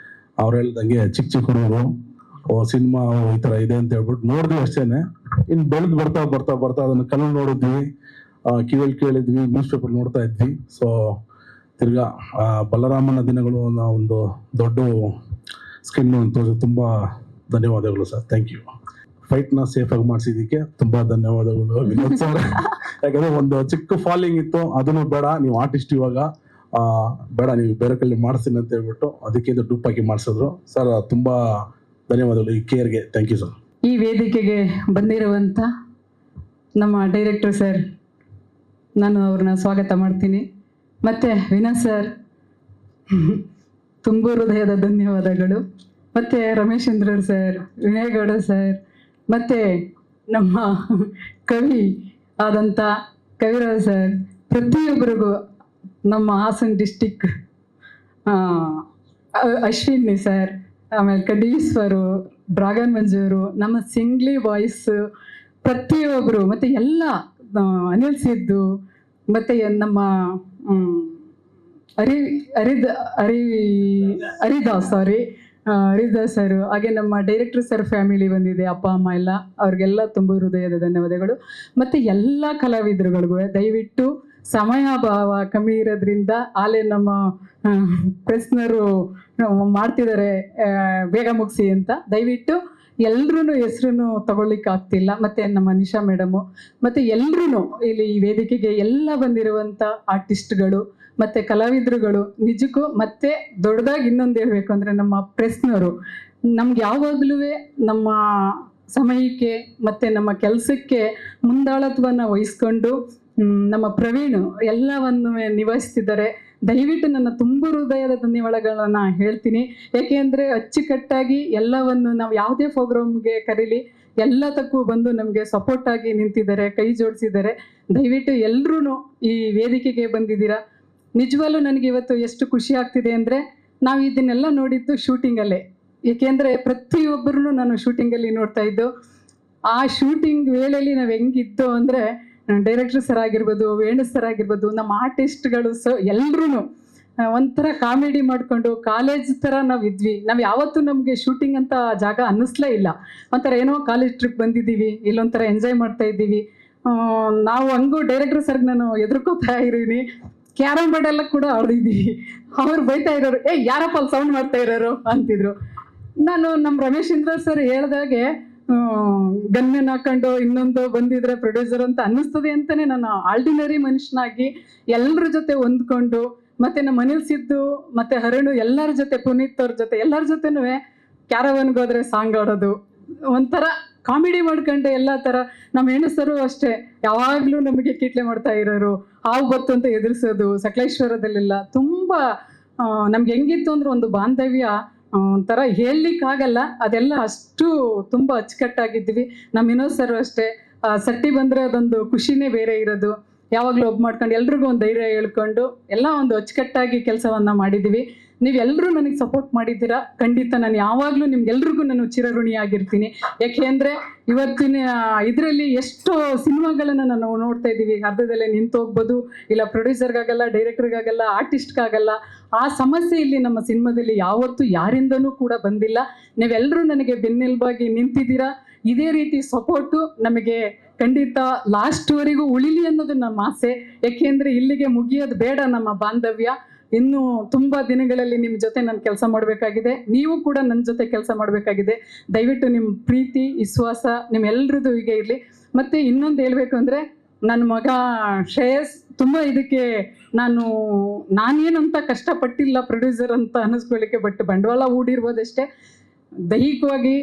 ಅವ್ರು ಹೇಳ್ದಂಗೆ ಚಿಕ್ಕ ಹುಡುಗರು, ಸಿನಿಮಾ ಈ ತರ ಇದೆ ಅಂತ ಹೇಳ್ಬಿಟ್ಟು ನೋಡಿದ್ವಿ ಅಷ್ಟೇನೆ. ಇನ್ನು ಬೆಳೆದು ಬರ್ತಾ ಬರ್ತಾ ಬರ್ತಾ ಅದನ್ನ ಕಣ್ಣು ನೋಡಿದ್ವಿ, ಕಿವಿಯಲ್ಲಿ ಕೇಳಿದ್ವಿ, ನ್ಯೂಸ್ ಪೇಪರ್ ನೋಡ್ತಾ ಇದ್ವಿ. ಸೊ ತಿರ್ಗಾ ಬಲರಾಮನ ದಿನಗಳು ಒಂದು ದೊಡ್ಡ ಸ್ಕ್ರೀನ್ ತೋರಿಸಿ ತುಂಬಾ ಧನ್ಯವಾದಗಳು ಸರ್. Thank you. ಫೈಟ್ನ ಸೇಫ್ ಆಗಿ ಮಾಡಿಸಿದ್ದಕ್ಕೆ ತುಂಬಾ ಧನ್ಯವಾದಗಳು ವಿನೋದ್ ಸರ್. ಯಾಕಂದ್ರೆ ಒಂದು ಚಿಕ್ಕ ಫಾಲೋಯಿಂಗ್ ಇತ್ತು, ಅದನ್ನು ಬೇಡ ನೀವು ಆರ್ಟಿಸ್ಟ್ ಇವಾಗ ಬೇಡ ನೀವು ಬೇರೆ ಕಡೆ ಮಾಡಿಸ್ತೀನಿ ಅಂತ ಹೇಳ್ಬಿಟ್ಟು ಅದಕ್ಕಿಂತ ಡೂಪ್ ಹಾಕಿ ಮಾಡಿಸಿದ್ರು ಸರ್. ತುಂಬಾ ಧನ್ಯವಾದಗಳು ಈ ಕೇರ್ಗೆ. Thank you sir. ಈ ವೇದಿಕೆಗೆ ಬಂದಿರುವಂಥ ನಮ್ಮ ಡೈರೆಕ್ಟರ್ ಸರ್, ನಾನು ಅವ್ರನ್ನ ಸ್ವಾಗತ ಮಾಡ್ತೀನಿ. ಮತ್ತು ವಿನೋದ್ ಸರ್, ತುಂಬ ಹೃದಯದ ಧನ್ಯವಾದಗಳು. ಮತ್ತು ರಮೇಶೇಂದ್ರ ಸರ್, ವಿನಯಗೌಡ ಸರ್, ಮತ್ತು ನಮ್ಮ ಕವಿ ಆದಂಥ ಕವಿರಾಜ್ ಸರ್, ಪ್ರತಿಯೊಬ್ಬರಿಗೂ ನಮ್ಮ ಹಾಸನ್ ಡಿಸ್ಟಿಕ್ ಅಶ್ವಿನಿ ಸರ್, ಆಮೇಲೆ ಕಡೀಶ್ವರು, ಡ್ರಾಗನ್ ಮಂಜೂರು, ನಮ್ಮ ಸಿಂಗ್ಲಿ ಬಾಯ್ಸ್ ಪ್ರತಿಯೊಬ್ಬರು, ಮತ್ತು ಎಲ್ಲ ಅನಿಲ್ ಸಿದ್ದು, ಮತ್ತು ನಮ್ಮ ಹರಿದಾಸ್ ಸರ್, ಹಾಗೆ ನಮ್ಮ ಡೈರೆಕ್ಟರ್ ಸರ್ ಫ್ಯಾಮಿಲಿ ಬಂದಿದೆ, ಅಪ್ಪ ಅಮ್ಮ ಎಲ್ಲ, ಅವ್ರಿಗೆಲ್ಲ ತುಂಬ ಹೃದಯದ ಧನ್ಯವಾದಗಳು. ಮತ್ತು ಎಲ್ಲ ಕಲಾವಿದರುಗಳಿಗೂ ದಯವಿಟ್ಟು ಸಮಯಾಭಾವ ಕಮ್ಮಿ ಇರೋದ್ರಿಂದ ಆಲೇ ನಮ್ಮ ಪ್ರೆಸ್ನರು ಮಾಡ್ತಿದ್ದಾರೆ ಬೇಗ ಮುಗಿಸಿ ಅಂತ, ದಯವಿಟ್ಟು ಎಲ್ರೂ ಹೆಸರು ತಗೊಳ್ಳಿಕ್ಕೆ ಆಗ್ತಿಲ್ಲ. ಮತ್ತು ನಮ್ಮ ನಿಶಾ ಮೇಡಮು, ಮತ್ತು ಎಲ್ರೂ ಇಲ್ಲಿ ಈ ವೇದಿಕೆಗೆ ಎಲ್ಲ ಬಂದಿರುವಂಥ ಆರ್ಟಿಸ್ಟ್ಗಳು ಮತ್ತು ಕಲಾವಿದರುಗಳು ನಿಜಕ್ಕೂ. ಮತ್ತು ದೊಡ್ಡದಾಗಿ ಇನ್ನೊಂದು ಹೇಳಬೇಕು ಅಂದರೆ ನಮ್ಮ ಪ್ರೆಸ್ನವರು ನಮ್ಗೆ ಯಾವಾಗಲೂ ನಮ್ಮ ಸಮಯಕ್ಕೆ ಮತ್ತು ನಮ್ಮ ಕೆಲಸಕ್ಕೆ ಮುಂದಾಳತ್ವವನ್ನು ವಹಿಸ್ಕೊಂಡು ನಮ್ಮ ಪ್ರವೀಣ್ ಎಲ್ಲವನ್ನು ನಿಭಾಯಿಸ್ತಿದ್ದಾರೆ. ದಯವಿಟ್ಟು ನನ್ನ ತುಂಬ ಹೃದಯದ ಧನ್ಯವಾದಗಳನ್ನು ಹೇಳ್ತೀನಿ. ಏಕೆಂದರೆ ಅಚ್ಚುಕಟ್ಟಾಗಿ ಎಲ್ಲವನ್ನು ನಾವು ಯಾವುದೇ ಪ್ರೋಗ್ರಾಮ್ಗೆ ಕರೀಲಿ ಎಲ್ಲದಕ್ಕೂ ಬಂದು ನಮಗೆ ಸಪೋರ್ಟಾಗಿ ನಿಂತಿದ್ದಾರೆ, ಕೈ ಜೋಡಿಸಿದ್ದಾರೆ. ದಯವಿಟ್ಟು ಎಲ್ಲರೂ ಈ ವೇದಿಕೆಗೆ ಬಂದಿದ್ದೀರಾ. ನಿಜವಾಗ್ಲೂ ನನಗೆ ಇವತ್ತು ಎಷ್ಟು ಖುಷಿ ಆಗ್ತಿದೆ ಅಂದರೆ, ನಾವು ಇದನ್ನೆಲ್ಲ ನೋಡಿದ್ದು ಶೂಟಿಂಗಲ್ಲೇ. ಏಕೆಂದರೆ ಪ್ರತಿಯೊಬ್ಬರೂ ನಾನು ಶೂಟಿಂಗಲ್ಲಿ ನೋಡ್ತಾ ಇದ್ದು. ಆ ಶೂಟಿಂಗ್ ವೇಳೆಯಲ್ಲಿ ನಾವು ಹೆಂಗಿದ್ದು ಅಂದರೆ, ಡೈರೆಕ್ಟರ್ ಸರ್ ಆಗಿರ್ಬೋದು, ವೇಣು ಸರ್ ಆಗಿರ್ಬೋದು, ನಮ್ಮ ಆರ್ಟಿಸ್ಟ್ಗಳು ಎಲ್ಲರೂ ಒಂಥರ ಕಾಮಿಡಿ ಮಾಡಿಕೊಂಡು ಕಾಲೇಜ್ ಥರ ನಾವು ಇದ್ವಿ. ನಾವು ಯಾವತ್ತೂ ನಮಗೆ ಶೂಟಿಂಗ್ ಅಂತ ಜಾಗ ಅನ್ನಿಸ್ಲೇ ಇಲ್ಲ. ಒಂಥರ ಏನೋ ಕಾಲೇಜ್ ಟ್ರಿಪ್ ಬಂದಿದ್ದೀವಿ, ಇಲ್ಲೊಂಥರ ಎಂಜಾಯ್ ಮಾಡ್ತಾ ಇದ್ದೀವಿ. ನಾವು ಹಂಗೂ ಡೈರೆಕ್ಟರ್ ಸರ್ಗೆ ನಾನು ಎದುರ್ಕೋತಾ ಇದ್ದೀನಿ. ಕ್ಯಾರಮ್ ಬೋರ್ಡ್ ಎಲ್ಲ ಕೂಡ ಆಡಿದ್ದೀವಿ. ಅವ್ರು ಬೈತಾ ಇರೋರು, ಯಾರಪ್ಪ ಅಲ್ಲಿ ಸೌಂಡ್ ಮಾಡ್ತಾ ಇರೋರು ಅಂತಿದ್ರು. ನಾನು ನಮ್ಮ ರಮೇಶ್ ಇಂದ್ರ ಸರ್ ಹೇಳ್ದಾಗೆ ಗನ್ಮೆನ್ ಹಾಕೊಂಡು ಇನ್ನೊಂದು ಬಂದಿದ್ರೆ ಪ್ರೊಡ್ಯೂಸರ್ ಅಂತ ಅನ್ನಿಸ್ತದೆ ಅಂತಲೇ ನಾನು ಆರ್ಡಿನರಿ ಮನುಷ್ಯನಾಗಿ ಎಲ್ಲರ ಜೊತೆ ಹೊಂದ್ಕೊಂಡು, ಮತ್ತು ನಮ್ಮ ಅನಿಲ್ ಸಿದ್ದು ಮತ್ತು ಹರಣು ಎಲ್ಲರ ಜೊತೆ, ಪುನೀತ್ ಅವ್ರ ಜೊತೆ ಎಲ್ಲರ ಜೊತೆನೂ ಕ್ಯಾರವನ್ಗೆ ಹೋದರೆ ಸಾಂಗ್ ಆಡೋದು, ಒಂಥರ ಕಾಮಿಡಿ ಮಾಡ್ಕೊಂಡು ಎಲ್ಲ ಥರ. ನಮ್ಮ ಹೆಣ್ಣಸರು ಅಷ್ಟೇ ಯಾವಾಗಲೂ ನಮಗೆ ಕೀಟ್ಲೆ ಮಾಡ್ತಾ ಇರೋರು, ಹಾವು ಬತ್ತು ಅಂತ ಎದುರಿಸೋದು. ಸಕಲೇಶ್ವರದಲ್ಲೆಲ್ಲ ತುಂಬ ನಮ್ಗೆ ಹೆಂಗಿತ್ತು ಅಂದ್ರೆ ಒಂದು ಬಾಂಧವ್ಯ ಒಂಥರ ಹೇಳಲಿಕ್ಕಾಗಲ್ಲ. ಅದೆಲ್ಲ ಅಷ್ಟು ತುಂಬ ಅಚ್ಚುಕಟ್ಟಾಗಿದ್ವಿ. ನಮ್ಮ ವಿನೋದ್ ಸರ್ ಅಷ್ಟೇ, ಸಟ್ಟಿ ಬಂದರೆ ಅದೊಂದು ಖುಷಿನೇ ಬೇರೆ ಇರೋದು. ಯಾವಾಗಲೂ ಒಬ್ಬ ಮಾಡ್ಕೊಂಡು ಎಲ್ರಿಗೂ ಒಂದು ಧೈರ್ಯ ಹೇಳ್ಕೊಂಡು ಎಲ್ಲ ಒಂದು ಅಚ್ಚುಕಟ್ಟಾಗಿ ಕೆಲಸವನ್ನು ಮಾಡಿದ್ದೀವಿ. ನೀವೆಲ್ಲರೂ ನನಗೆ ಸಪೋರ್ಟ್ ಮಾಡಿದ್ದೀರಾ. ಖಂಡಿತ ನಾನು ಯಾವಾಗಲೂ ನಿಮ್ಗೆಲ್ರಿಗೂ ನಾನು ಚಿರಋಣಿಯಾಗಿರ್ತೀನಿ. ಯಾಕೆಂದರೆ ಇವತ್ತಿನ ಇದರಲ್ಲಿ ಎಷ್ಟೋ ಸಿನಿಮಾಗಳನ್ನು ನಾವು ನೋಡ್ತಾ ಇದ್ದೀವಿ, ಅರ್ಧದಲ್ಲೇ ನಿಂತು ಹೋಗ್ಬೋದು, ಇಲ್ಲ ಪ್ರೊಡ್ಯೂಸರ್ಗಾಗಲ್ಲ, ಡೈರೆಕ್ಟರ್ಗಾಗಲ್ಲ, ಆರ್ಟಿಸ್ಟ್ಗಾಗಲ್ಲ. ಆ ಸಮಸ್ಯೆ ಇಲ್ಲಿ ನಮ್ಮ ಸಿನಿಮಾದಲ್ಲಿ ಯಾವತ್ತೂ ಯಾರಿಂದನೂ ಕೂಡ ಬಂದಿಲ್ಲ. ನೀವೆಲ್ಲರೂ ನನಗೆ ಬೆನ್ನೆಲುಬಾಗಿ ನಿಂತಿದ್ದೀರಾ. ಇದೇ ರೀತಿ ಸಪೋರ್ಟು ನಮಗೆ ಖಂಡಿತ ಲಾಸ್ಟ್ವರೆಗೂ ಉಳಿಲಿ ಅನ್ನೋದು ನಮ್ಮ ಆಸೆ. ಯಾಕೆಂದರೆ ಇಲ್ಲಿಗೆ ಮುಗಿಯೋದು ಬೇಡ ನಮ್ಮ ಬಾಂಧವ್ಯ. ಇನ್ನೂ ತುಂಬ ದಿನಗಳಲ್ಲಿ ನಿಮ್ಮ ಜೊತೆ ನಾನು ಕೆಲಸ ಮಾಡಬೇಕಾಗಿದೆ, ನೀವು ಕೂಡ ನನ್ನ ಜೊತೆ ಕೆಲಸ ಮಾಡಬೇಕಾಗಿದೆ. ದಯವಿಟ್ಟು ನಿಮ್ಮ ಪ್ರೀತಿ ವಿಶ್ವಾಸ ನಿಮ್ಮೆಲ್ಲರದ್ದು ಹೀಗೆ ಇರಲಿ. ಮತ್ತು ಇನ್ನೊಂದು ಹೇಳಬೇಕು ಅಂದರೆ, ನನ್ನ ಮಗ ಶ್ರೇಯಸ್ ತುಂಬ ಇದಕ್ಕೆ ನಾನೇನಂತ ಕಷ್ಟಪಟ್ಟಿಲ್ಲ ಪ್ರೊಡ್ಯೂಸರ್ ಅಂತ ಅನ್ನಿಸ್ಕೊಳ್ಳಿಕ್ಕೆ. ಬಟ್ ಬಂಡವಾಳ ಹೂಡಿರ್ಬೋದಷ್ಟೇ. ದೈಹಿಕವಾಗಿ,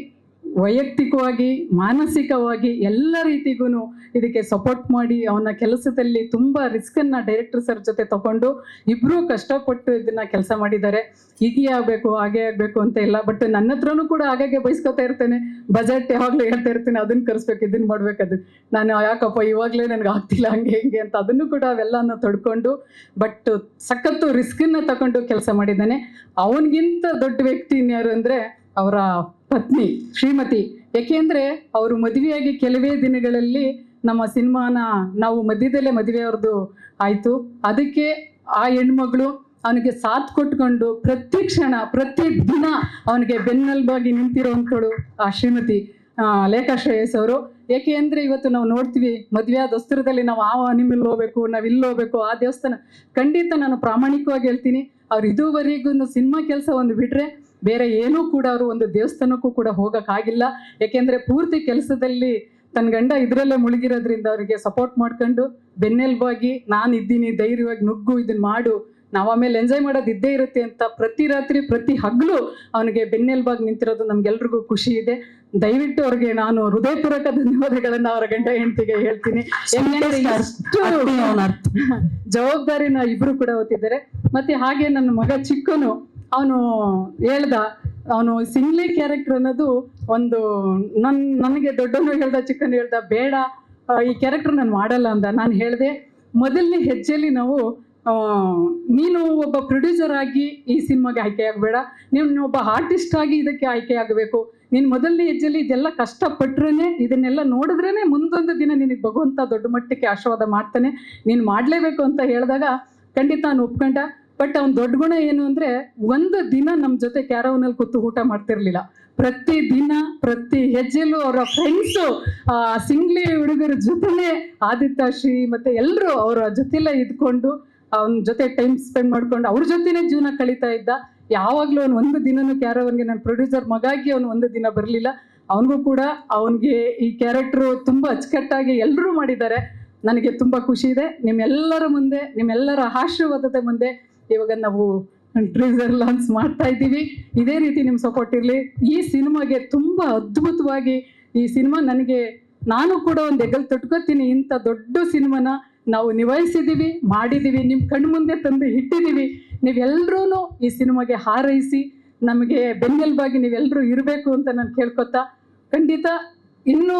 ವೈಯಕ್ತಿಕವಾಗಿ, ಮಾನಸಿಕವಾಗಿ ಎಲ್ಲ ರೀತಿಗೂ ಇದಕ್ಕೆ ಸಪೋರ್ಟ್ ಮಾಡಿ ಅವನ ಕೆಲಸದಲ್ಲಿ ತುಂಬ ರಿಸ್ಕನ್ನು ಡೈರೆಕ್ಟರ್ ಸರ್ ಜೊತೆ ತಗೊಂಡು ಇಬ್ಬರೂ ಕಷ್ಟಪಟ್ಟು ಇದನ್ನು ಕೆಲಸ ಮಾಡಿದ್ದಾರೆ. ಹೀಗೆ ಆಗಬೇಕು ಹಾಗೆ ಆಗಬೇಕು ಅಂತ ಇಲ್ಲ. ಬಟ್ ನನ್ನ ಹತ್ರನೂ ಕೂಡ ಹಾಗಾಗಿ ಬಯಸ್ಕೊತಾ ಇರ್ತೇನೆ. ಬಜೆಟ್ ಯಾವಾಗಲೂ ಹೇಳ್ತಾ ಇರ್ತೀನಿ, ಅದನ್ನು ಕರೆಸ್ಬೇಕು, ಇದನ್ನು ಮಾಡ್ಬೇಕು, ಅದು ನಾನು ಯಾಕಪ್ಪ ಇವಾಗಲೇ ನನಗೆ ಆಗ್ತಿಲ್ಲ ಹಂಗೆ ಹಿಂಗೆ ಅಂತ ಅದನ್ನು ಕೂಡ ಅವೆಲ್ಲನ ತಡ್ಕೊಂಡು ಬಟ್ ಸಖತ್ತು ರಿಸ್ಕನ್ನು ತಗೊಂಡು ಕೆಲಸ ಮಾಡಿದ್ದಾನೆ. ಅವನಿಗಿಂತ ದೊಡ್ಡ ವ್ಯಕ್ತಿ ಇನ್ಯಾರು ಅಂದರೆ ಅವರ ಪತ್ನಿ ಶ್ರೀಮತಿ. ಏಕೆಂದರೆ ಅವರು ಮದುವೆಯಾಗಿ ಕೆಲವೇ ದಿನಗಳಲ್ಲಿ ನಮ್ಮ ಸಿನಿಮಾನ ನಾವು ಮಧ್ಯದಲ್ಲೇ ಮದುವೆ ಅವ್ರದ್ದು ಆಯಿತು. ಅದಕ್ಕೆ ಆ ಹೆಣ್ಮಗಳು ಅವನಿಗೆ ಸಾಥ್ ಕೊಟ್ಕೊಂಡು ಪ್ರತಿ ಕ್ಷಣ ಪ್ರತಿ ದಿನ ಅವನಿಗೆ ಬೆನ್ನೆಲುಬಾಗಿ ನಿಂತಿರೋವಂಥಳು ಆ ಶ್ರೀಮತಿ ಲೇಖಾ ಶ್ರೇಯಸ್ ಅವರು. ಏಕೆ ಅಂದರೆ ಇವತ್ತು ನಾವು ನೋಡ್ತೀವಿ ಮದುವೆ ಆದ ವಸ್ತ್ರದಲ್ಲಿ ನಾವು ಆ ನಿಮ್ಮಲ್ಲಿ ಹೋಗ್ಬೇಕು, ನಾವು ಇಲ್ಲಿ ಹೋಗ್ಬೇಕು, ಆ ದೇವಸ್ಥಾನ. ಖಂಡಿತ ನಾನು ಪ್ರಾಮಾಣಿಕವಾಗಿ ಹೇಳ್ತೀನಿ, ಅವ್ರು ಇದುವರೆಗೂ ಸಿನಿಮಾ ಕೆಲಸ ಒಂದು ಬಿಟ್ಟರೆ ಬೇರೆ ಏನೂ ಕೂಡ ಅವರು ಒಂದು ದೇವಸ್ಥಾನಕ್ಕೂ ಕೂಡ ಹೋಗೋಕ್ಕಾಗಿಲ್ಲ. ಏಕೆಂದರೆ ಪೂರ್ತಿ ಕೆಲಸದಲ್ಲಿ ತನ್ನ ಗಂಡ ಇದರಲ್ಲೇ ಮುಳುಗಿರೋದ್ರಿಂದ ಅವರಿಗೆ ಸಪೋರ್ಟ್ ಮಾಡ್ಕೊಂಡು ಬೆನ್ನೆಲುಬಾಗಿ ನಾನು ಇದ್ದೀನಿ, ಧೈರ್ಯವಾಗಿ ನುಗ್ಗು, ಇದನ್ನು ಮಾಡು, ನಾವು ಆಮೇಲೆ ಎಂಜಾಯ್ ಮಾಡೋದು ಇದ್ದೇ ಇರುತ್ತೆ ಅಂತ ಪ್ರತಿ ರಾತ್ರಿ ಪ್ರತಿ ಹಗಲು ಅವನಿಗೆ ಬೆನ್ನೆಲುಬಾಗಿ ನಿಂತಿರೋದು ನಮ್ಗೆಲ್ರಿಗೂ ಖುಷಿ ಇದೆ. ದಯವಿಟ್ಟು ಅವ್ರಿಗೆ ನಾನು ಹೃದಯಪೂರ್ವಕ ಧನ್ಯವಾದಗಳನ್ನು ಅವರ ಗಂಡ ಹೆಂಡತಿಗೆ ಹೇಳ್ತೀನಿ. ಅಷ್ಟು ಜವಾಬ್ದಾರಿನ ಇಬ್ರು ಕೂಡ ಹೊತ್ತಿದ್ದಾರೆ. ಮತ್ತೆ ಹಾಗೆ ನನ್ನ ಮಗ ಚಿಕ್ಕನು ಅವನು ಹೇಳ್ದ, ಅವನು ಸಿಂಗ್ಲಿ ಕ್ಯಾರೆಕ್ಟರ್ ಅನ್ನೋದು ಒಂದು ನನಗೆ ದೊಡ್ಡವನು ಹೇಳ್ದ, ಚಿಕ್ಕನು ಹೇಳ್ದ, ಬೇಡ ಈ ಕ್ಯಾರೆಕ್ಟರ್ ನಾನು ಮಾಡಲ್ಲ ಅಂದ. ನಾನು ಹೇಳಿದೆ ಮೊದಲನೇ ಹೆಜ್ಜೆಯಲ್ಲಿ ನಾವು ನೀನು ಒಬ್ಬ ಪ್ರೊಡ್ಯೂಸರ್ ಆಗಿ ಈ ಸಿನಿಮಾಗೆ ಆಯ್ಕೆ ಆಗಬೇಡ, ನೀನು ಒಬ್ಬ ಆರ್ಟಿಸ್ಟ್ ಆಗಿ ಇದಕ್ಕೆ ಆಯ್ಕೆ ಆಗಬೇಕು. ನೀನು ಮೊದಲನೇ ಹೆಜ್ಜೆಯಲ್ಲಿ ಇದೆಲ್ಲ ಕಷ್ಟಪಟ್ರೇ, ಇದನ್ನೆಲ್ಲ ನೋಡಿದ್ರೇ ಮುಂದೊಂದು ದಿನ ನಿನಗೆ ಭಗವಂತ ದೊಡ್ಡ ಮಟ್ಟಕ್ಕೆ ಆಶೀರ್ವಾದ ಮಾಡ್ತಾನೆ, ನೀನು ಮಾಡಲೇಬೇಕು ಅಂತ ಹೇಳಿದಾಗ ಖಂಡಿತ ನಾನು ಒಪ್ಕೊಂಡ. ಬಟ್ ಅವ್ನ ದೊಡ್ಡ ಗುಣ ಏನು ಅಂದರೆ, ಒಂದು ದಿನ ನಮ್ಮ ಜೊತೆ ಕ್ಯಾರವನಲ್ಲಿ ಕೂತು ಊಟ ಮಾಡ್ತಿರ್ಲಿಲ್ಲ. ಪ್ರತಿ ದಿನ ಪ್ರತಿ ಹೆಜ್ಜೆಲ್ಲೂ ಅವರ ಫ್ರೆಂಡ್ಸು ಸಿಂಗ್ಲಿ ಹುಡುಗರ ಜೊತೆನೇ ಆದಿತ್ಯ ಶ್ರೀ ಮತ್ತು ಎಲ್ಲರೂ ಅವರ ಜೊತೆಲೇ ಇದ್ಕೊಂಡು ಅವನ ಜೊತೆ ಟೈಮ್ ಸ್ಪೆಂಡ್ ಮಾಡ್ಕೊಂಡು ಅವ್ರ ಜೊತೆನೇ ಜೀವನ ಕಳೀತಾ ಇದ್ದ. ಯಾವಾಗಲೂ ಅವ್ನು ಒಂದು ದಿನನೂ ಕ್ಯಾರವನ್ಗೆ ನಾನು ಪ್ರೊಡ್ಯೂಸರ್ ಮಗಾಗಿ ಅವನು ಒಂದು ದಿನ ಬರಲಿಲ್ಲ. ಅವನಿಗೂ ಕೂಡ ಅವನಿಗೆ ಈ ಕ್ಯಾರೆಕ್ಟ್ರು ತುಂಬ ಅಚ್ಚುಕಟ್ಟಾಗಿ ಎಲ್ಲರೂ ಮಾಡಿದ್ದಾರೆ. ನನಗೆ ತುಂಬ ಖುಷಿ ಇದೆ. ನಿಮ್ಮೆಲ್ಲರ ಮುಂದೆ, ನಿಮ್ಮೆಲ್ಲರ ಆಶೀರ್ವಾದದ ಮುಂದೆ ಇವಾಗ ನಾವು ಟ್ರೀಸರ್ ಲಾಂಚ್ ಮಾಡ್ತಾ ಇದ್ದೀವಿ. ಇದೇ ರೀತಿ ನಿಮ್ಮ ಸಪೋರ್ಟ್ ಇರಲಿ. ಈ ಸಿನಿಮಾಗೆ ತುಂಬ ಅದ್ಭುತವಾಗಿ ಈ ಸಿನಿಮಾ ನನಗೆ, ನಾನು ಕೂಡ ಒಂದು ಹೆಗಲ್ ತೊಟ್ಕೋತೀನಿ. ಇಂಥ ದೊಡ್ಡ ಸಿನಿಮಾನ ನಾವು ನಿಭಾಯಿಸಿದ್ದೀವಿ, ಮಾಡಿದ್ದೀವಿ, ನಿಮ್ಮ ಕಣ್ಣು ಮುಂದೆ ತಂದು ಇಟ್ಟಿದ್ದೀವಿ. ನೀವೆಲ್ಲರೂ ಈ ಸಿನಿಮಾಗೆ ಹಾರೈಸಿ ನಮಗೆ ಬೆನ್ನೆಲುಬಾಗಿ ನೀವೆಲ್ಲರೂ ಇರಬೇಕು ಅಂತ ನಾನು ಕೇಳ್ಕೊತಾ, ಖಂಡಿತ ಇನ್ನೂ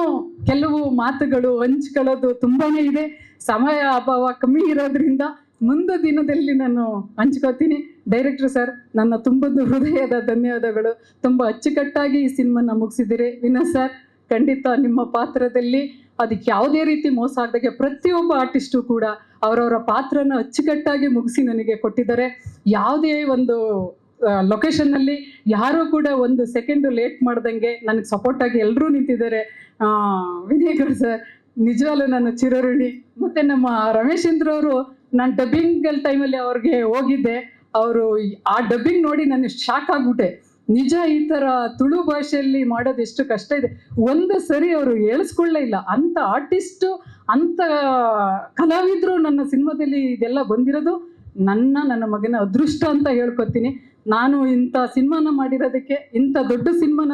ಕೆಲವು ಮಾತುಗಳು ಹಂಚ್ಕೊಳ್ಳೋದು ತುಂಬಾ ಇದೆ. ಸಮಯ ಅಭಾವ ಕಮ್ಮಿ ಇರೋದ್ರಿಂದ ಮುಂದೆ ದಿನದಲ್ಲಿ ನಾನು ಹಂಚ್ಕೋತೀನಿ. ಡೈರೆಕ್ಟರ್ ಸರ್, ನನ್ನ ತುಂಬದ ಹೃದಯದ ಧನ್ಯವಾದಗಳು. ತುಂಬ ಅಚ್ಚುಕಟ್ಟಾಗಿ ಈ ಸಿನಿಮಾನ ಮುಗಿಸಿದ್ದೀರಿ. ವಿನಯ್ ಸರ್, ಖಂಡಿತ ನಿಮ್ಮ ಪಾತ್ರದಲ್ಲಿ ಅದಕ್ಕೆ ಯಾವುದೇ ರೀತಿ ಮೋಸ ಆಗದಾಗೆ ಪ್ರತಿಯೊಬ್ಬ ಆರ್ಟಿಸ್ಟು ಕೂಡ ಅವರವರ ಪಾತ್ರನ ಅಚ್ಚುಕಟ್ಟಾಗಿ ಮುಗಿಸಿ ನನಗೆ ಕೊಟ್ಟಿದ್ದಾರೆ. ಯಾವುದೇ ಒಂದು ಲೊಕೇಶನ್ನಲ್ಲಿ ಯಾರೂ ಕೂಡ ಒಂದು ಸೆಕೆಂಡು ಲೇಟ್ ಮಾಡ್ದಂಗೆ ನನಗೆ ಸಪೋರ್ಟಾಗಿ ಎಲ್ಲರೂ ನಿಂತಿದ್ದಾರೆ. ವಿನಯ್ ಗೌಡ್ ಸರ್, ನಿಜವಾಗ್ಲೂ ನಾನು ಚಿರಋಣಿ. ಮತ್ತು ನಮ್ಮ ರಮೇಶೇಂದ್ರ ಅವರು, ನಾನು ಡಬ್ಬಿಂಗ್ ಟೈಮಲ್ಲಿ ಅವ್ರಿಗೆ ಹೋಗಿದ್ದೆ. ಅವರು ಆ ಡಬ್ಬಿಂಗ್ ನೋಡಿ ನಾನು ಶಾಕ್ ಆಗ್ಬಿಟ್ಟೆ. ನಿಜ, ಈ ಥರ ತುಳು ಭಾಷೆಯಲ್ಲಿ ಮಾಡೋದು ಎಷ್ಟು ಕಷ್ಟ ಇದೆ. ಒಂದು ಸರಿ ಅವರು ಹೇಳಿಸ್ಕೊಳ್ಳೇ ಇಲ್ಲ. ಅಂಥ ಆರ್ಟಿಸ್ಟು, ಅಂಥ ಕಲಾವಿದರು ನನ್ನ ಸಿನಿಮಾದಲ್ಲಿ ಇದೆಲ್ಲ ಬಂದಿರೋದು ನನ್ನ ಮಗನ ಅದೃಷ್ಟ ಅಂತ ಹೇಳ್ಕೊತೀನಿ. ನಾನು ಇಂಥ ಸಿನಿಮಾನ ಮಾಡಿರೋದಕ್ಕೆ, ಇಂಥ ದೊಡ್ಡ ಸಿನಿಮಾನ